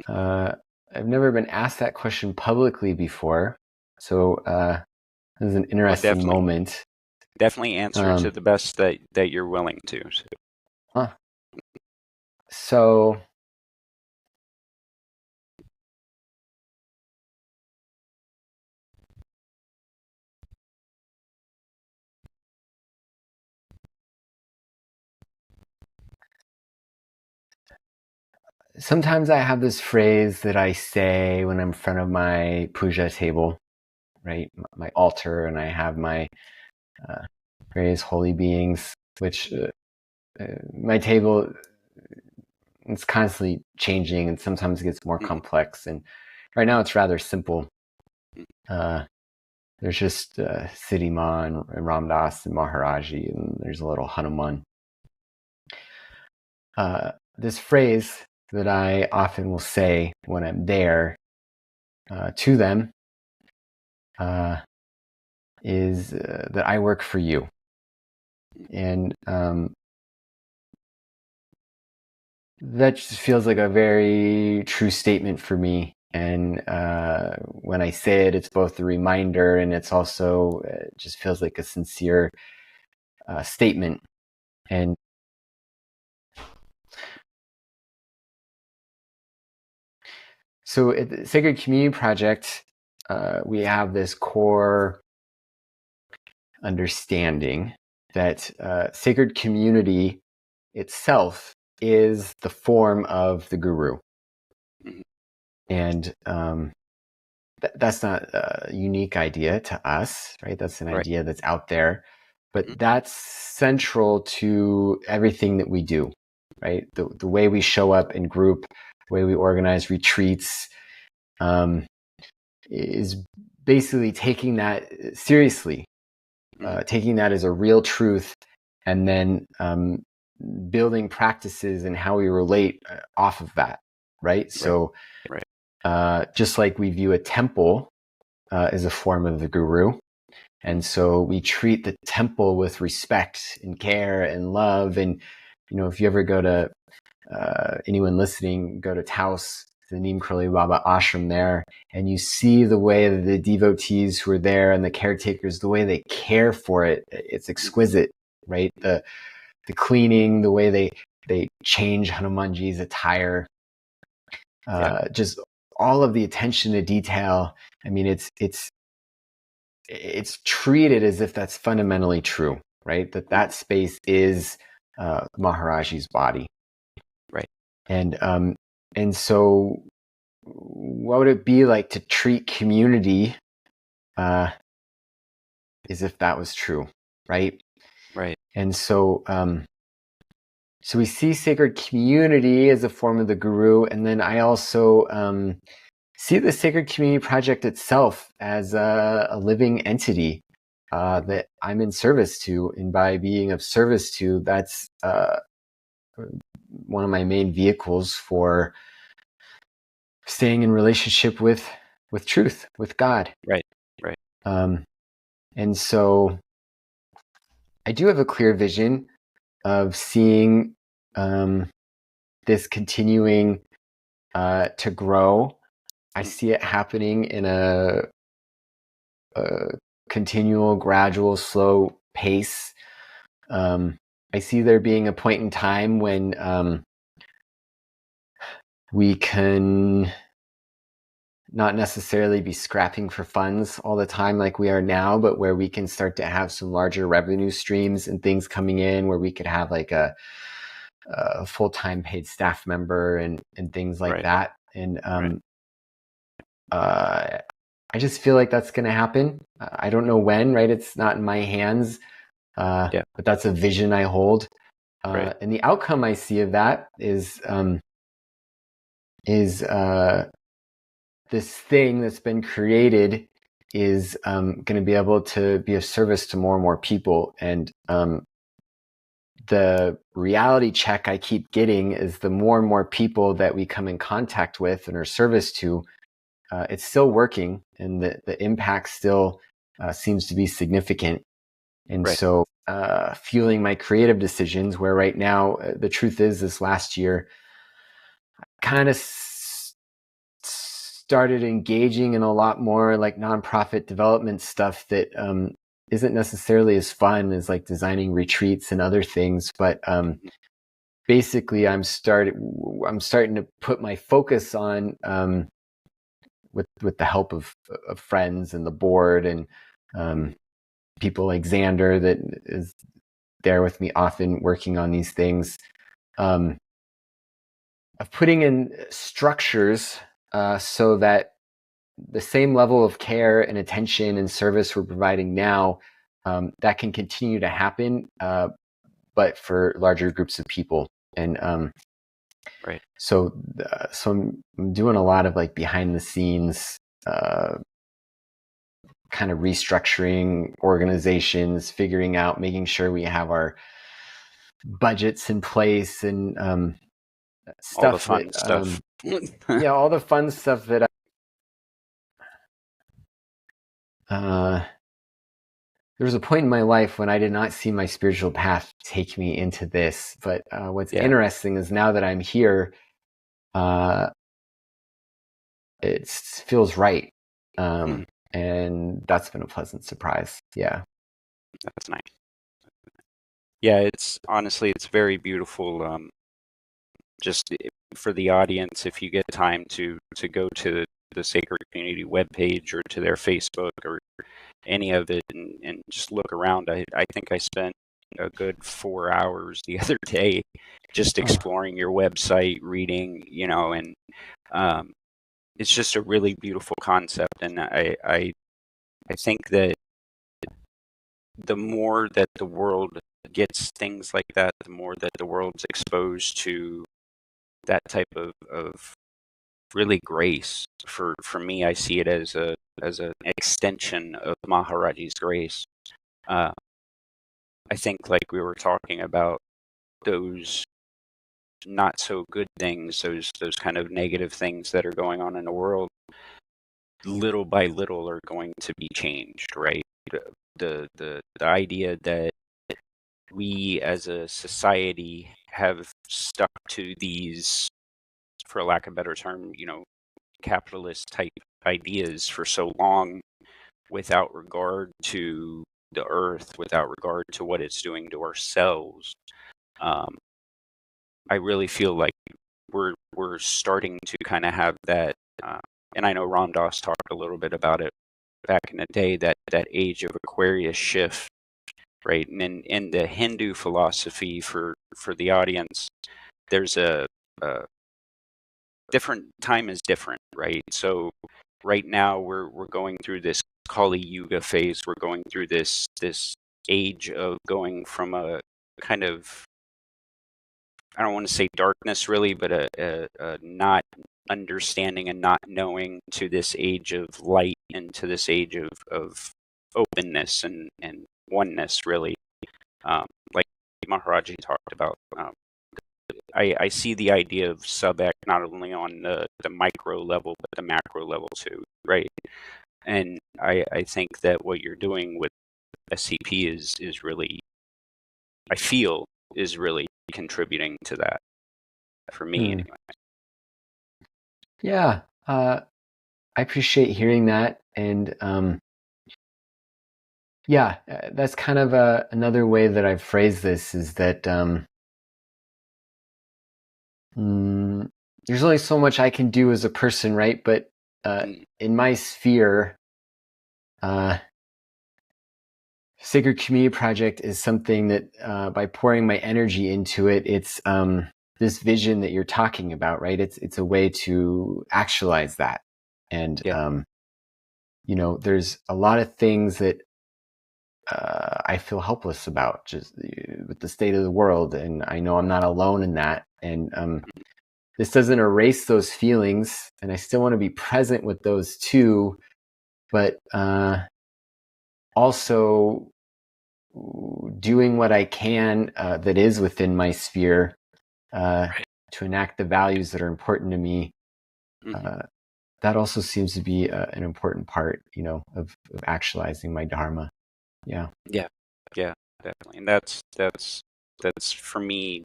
Speaker 3: I've never been asked that question publicly before, so this is an interesting moment.
Speaker 2: Definitely answer to the best that you're willing to.
Speaker 3: So sometimes I have this phrase that I say when I'm in front of my puja table, right? My altar, and I have my various holy beings, which my table is constantly changing and sometimes it gets more complex. And right now it's rather simple. There's just Siddhima and Ram Dass and Maharaji, and there's a little Hanuman. This phrase that I often will say when I'm there to them is that I work for you. And that just feels like a very true statement for me And when I say it, it's both a reminder and it's also it just feels like a sincere statement. And so at the Sacred Community Project, we have this core understanding that sacred community itself is the form of the guru.
Speaker 2: Mhm.
Speaker 3: And that's not a unique idea to us, right? That's an
Speaker 2: Right.
Speaker 3: idea that's out there, but
Speaker 2: Mhm.
Speaker 3: that's central to everything that we do, right? The way we show up in group, the way we organize retreats, is basically taking that seriously,
Speaker 2: Mhm.
Speaker 3: taking that as a real truth, and then building practices and how we relate off of that, right? So
Speaker 2: Right.
Speaker 3: just like we view a temple as a form of the guru, and so we treat the temple with respect and care and love. And if you ever go to anyone listening, go to Taos, the Neem Karoli Baba ashram there, and you see the way that the devotees who are there and the caretakers, the way they care for it, it's exquisite, right? The cleaning, the way they change Hanumanji's attire, just all of the attention to detail. I mean, it's treated as if that's fundamentally true, right? That space is Maharaji's body.
Speaker 2: Right.
Speaker 3: And so what would it be like to treat community as if that was true, right?
Speaker 2: Right.
Speaker 3: And so we see sacred community as a form of the guru, and then I also see the Sacred Community Project itself as a living entity that I'm in service to, and by being of service to, that's one of my main vehicles for staying in relationship with truth, with God.
Speaker 2: Right.
Speaker 3: And so I do have a clear vision of seeing this continuing to grow. I see it happening in a continual, gradual, slow pace. I see there being a point in time when we can not necessarily be scrapping for funds all the time like we are now, but where we can start to have some larger revenue streams and things coming in, where we could have like a full-time paid staff member and things like that. And I just feel like that's going to happen. I don't know when, right? It's not in my hands, but that's a vision I hold. And the outcome I see of that is this thing that's been created is going to be able to be of service to more and more people. And the reality check I keep getting is the more and more people that we come in contact with and are service to, it's still working, and the impact still seems to be significant. And so fueling my creative decisions, where right now, the truth is this last year, kind of started engaging in a lot more like nonprofit development stuff that isn't necessarily as fun as like designing retreats and other things. But basically, I'm starting to put my focus on with the help of friends and the board and people like Xander that is there with me often working on these things, of putting in structures so that the same level of care and attention and service we're providing now, that can continue to happen, but for larger groups of people. And so I'm doing a lot of like behind the scenes kind of restructuring organizations, figuring out, making sure we have our budgets in place and stuff,
Speaker 2: all the fun stuff.
Speaker 3: Yeah, all the fun stuff that there was a point in my life when I did not see my spiritual path take me into this. But what's interesting is now that I'm here, it feels right.
Speaker 2: Mhm.
Speaker 3: And that's been a pleasant surprise. Yeah.
Speaker 2: That's nice. Yeah, it's honestly, it's very beautiful. Just for the audience, if you get time to go to the Sacred Community webpage or to their Facebook or any of it, and just look around. I think I spent a good 4 hours the other day just
Speaker 3: Oh,
Speaker 2: exploring your website, reading, and um, it's just a really beautiful concept. And I think that the more that the world gets things like that, the more that the world's exposed to that type of really grace. For me, I see it as an extension of Maharaji's grace. Uh, I think, like we were talking about, those not so good things, those kind of negative things that are going on in the world, little by little are going to be changed, right? The idea that we as a society have stuck to these, for lack of a better term, capitalist type ideas for so long without regard to the earth, without regard to what it's doing to ourselves. Um, I really feel like we're starting to kind of have that, and I know Ram Dass talked a little bit about it back in the day, that age of Aquarius shift, right? And in the Hindu philosophy, for the audience, there's a different time is different, right? So right now we're going through this Kali Yuga phase. We're going through this age of going from a kind of, I don't want to say darkness really, but a not understanding and not knowing, to this age of light and to this age of openness and oneness, really. Like Maharaji talked about. I see the idea of sub-X not only on the micro level, but the macro level too, right? And I think that what you're doing with SCP is really, I feel, is really contributing to that, for me
Speaker 3: hmm.
Speaker 2: anyway.
Speaker 3: Yeah. I appreciate hearing that. And yeah, that's kind of another way that I've phrased this is that there's only so much I can do as a person, right? But
Speaker 2: Mm,
Speaker 3: in my sphere, Sacred Community Project is something that by pouring my energy into it, it's this vision that you're talking about, right? It's a way to actualize that. And
Speaker 2: yeah.
Speaker 3: there's a lot of things that I feel helpless about, just with the state of the world, and I know I'm not alone in that. And this doesn't erase those feelings, and I still want to be present with those too, but also doing what I can that is within my sphere
Speaker 2: Right.
Speaker 3: to enact the values that are important to me.
Speaker 2: Hmm.
Speaker 3: That also seems to be an important part, of actualizing my dharma. Yeah.
Speaker 2: Yeah. Yeah. Definitely. And that's for me.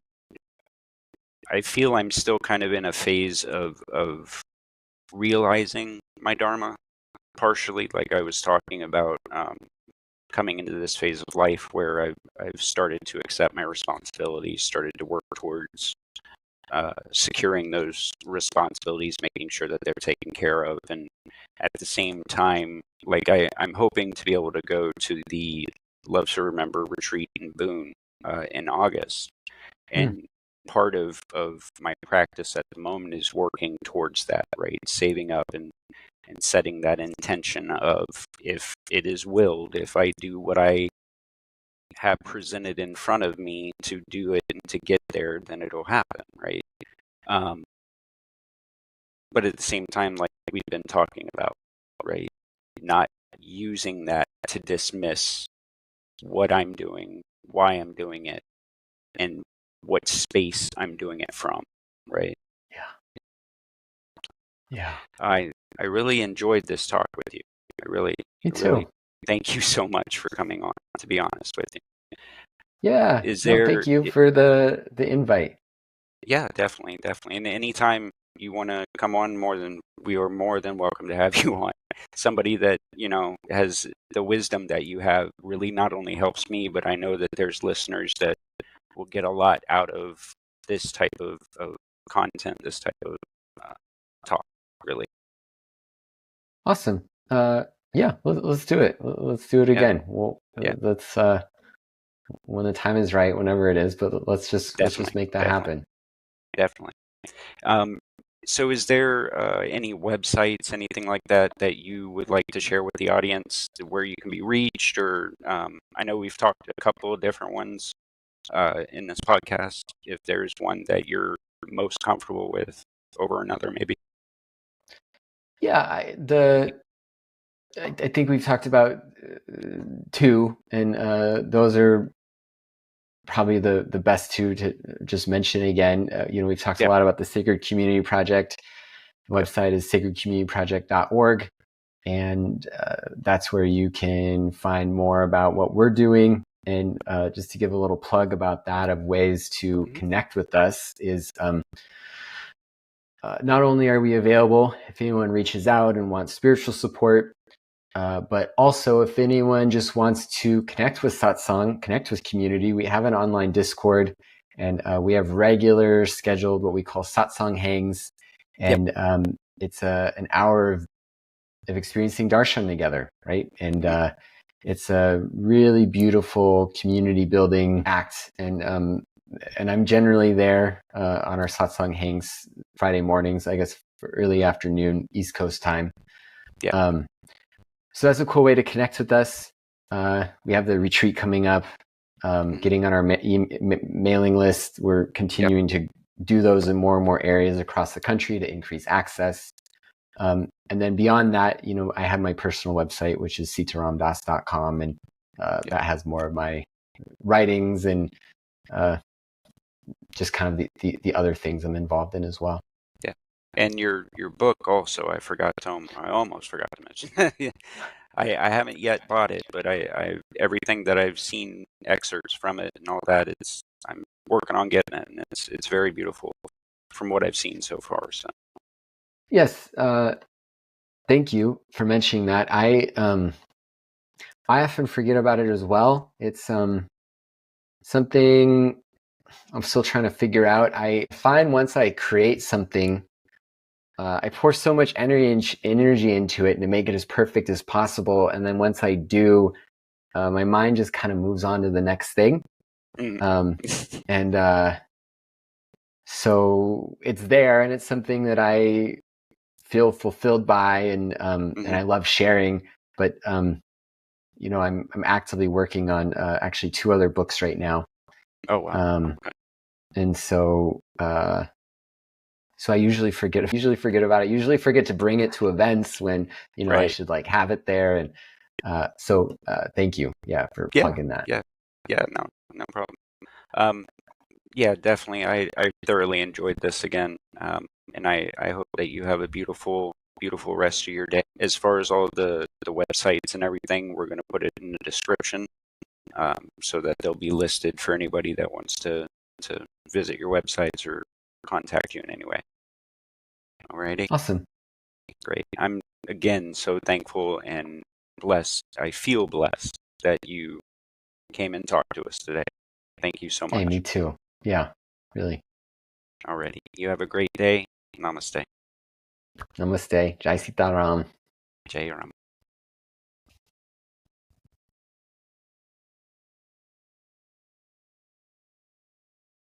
Speaker 2: I feel I'm still kind of in a phase of realizing my dharma, partially, like I was talking about. Coming into this phase of life where I've started to accept my responsibilities, started to work towards securing those responsibilities, making sure that they're taken care of, and at the same time, like I'm hoping to be able to go to the Love to Remember retreat in Boone in August,
Speaker 3: Hmm.
Speaker 2: and part of my practice at the moment is working towards that, right? Saving up and setting that intention of, if it is willed, if I do what I have presented in front of me to do it and to get there, then it'll happen, right? Um, but at the same time, like we've been talking about, right? Not using that to dismiss what I'm doing, why I'm doing it, and what space I'm doing it from, right?
Speaker 3: Yeah. Yeah.
Speaker 2: I really enjoyed this talk with you. I really,
Speaker 3: Me
Speaker 2: I really
Speaker 3: too.
Speaker 2: thank you so much for coming on, to be honest with you.
Speaker 3: Yeah.
Speaker 2: Is
Speaker 3: No,
Speaker 2: there,
Speaker 3: thank you for the invite.
Speaker 2: yeah, definitely, definitely. And anytime you want to come on, we are more than welcome to have you on. Somebody that, has the wisdom that you have really not only helps me, but I know that there's listeners that will get a lot out of this type of content, this type of talk, really.
Speaker 3: Awesome. Yeah, let's do it. Let's do it again. Well, let's when the time is right, whenever it is, but let's just make that happen.
Speaker 2: Definitely. So is there any websites, anything like that you would like to share with the audience where you can be reached? Or I know we've talked a couple of different ones in this podcast. If there's one that you're most comfortable with over another, maybe.
Speaker 3: Yeah, I think we've talked about two, and those are probably the best two to just mention again. We've talked a lot about the Sacred Community Project. The website is sacredcommunityproject.org, and that's where you can find more about what we're doing. And just to give a little plug about that, of ways to connect with us is not only are we available if anyone reaches out and wants spiritual support, but also if anyone just wants to connect with satsang, connect with community, we have an online Discord, and we have regular scheduled what we call satsang hangs. And it's an hour of experiencing darshan together, right? And it's a really beautiful community building act. And I'm generally there on our satsang hangs Friday mornings, I guess for early afternoon, East Coast time. So that's a cool way to connect with us. We have the retreat coming up, getting on our mailing list. We're continuing to do those in more and more areas across the country to increase access. And then beyond that, I have my personal website, which is sitaramdas.com, and that has more of my writings and just kind of the other things I'm involved in as well.
Speaker 2: Yeah. And your book also, I almost forgot to mention. I haven't yet bought it, but I everything that I've seen excerpts from it and all that, I'm working on getting it, and it's very beautiful from what I've seen so far. So
Speaker 3: yes, thank you for mentioning that. I often forget about it as well. It's something I'm still trying to figure out. I find once I create something, I pour so much energy into it to make it as perfect as possible. And then once I do, my mind just kind of moves on to the next thing. So it's there, and it's something that I feel fulfilled by, and I love sharing. But I'm actively working on actually 2 other books right now.
Speaker 2: Oh wow!
Speaker 3: And so I usually forget about it. Usually forget to bring it to events when I should have it there. And so thank you, for plugging that.
Speaker 2: No problem. Definitely. I thoroughly enjoyed this again, and I hope that you have a beautiful rest of your day. As far as all the websites and everything, we're going to put it in the description, so that they'll be listed for anybody that wants to visit your websites or contact you in any way. Alrighty.
Speaker 3: Awesome.
Speaker 2: Great. I'm again so thankful and blessed. I feel blessed that you came and talked to us today. Thank you so much.
Speaker 3: Hey, me too. Yeah, really.
Speaker 2: Alrighty. You have a great day. Namaste.
Speaker 3: Namaste. Jai Sitaram.
Speaker 2: Jai Ram.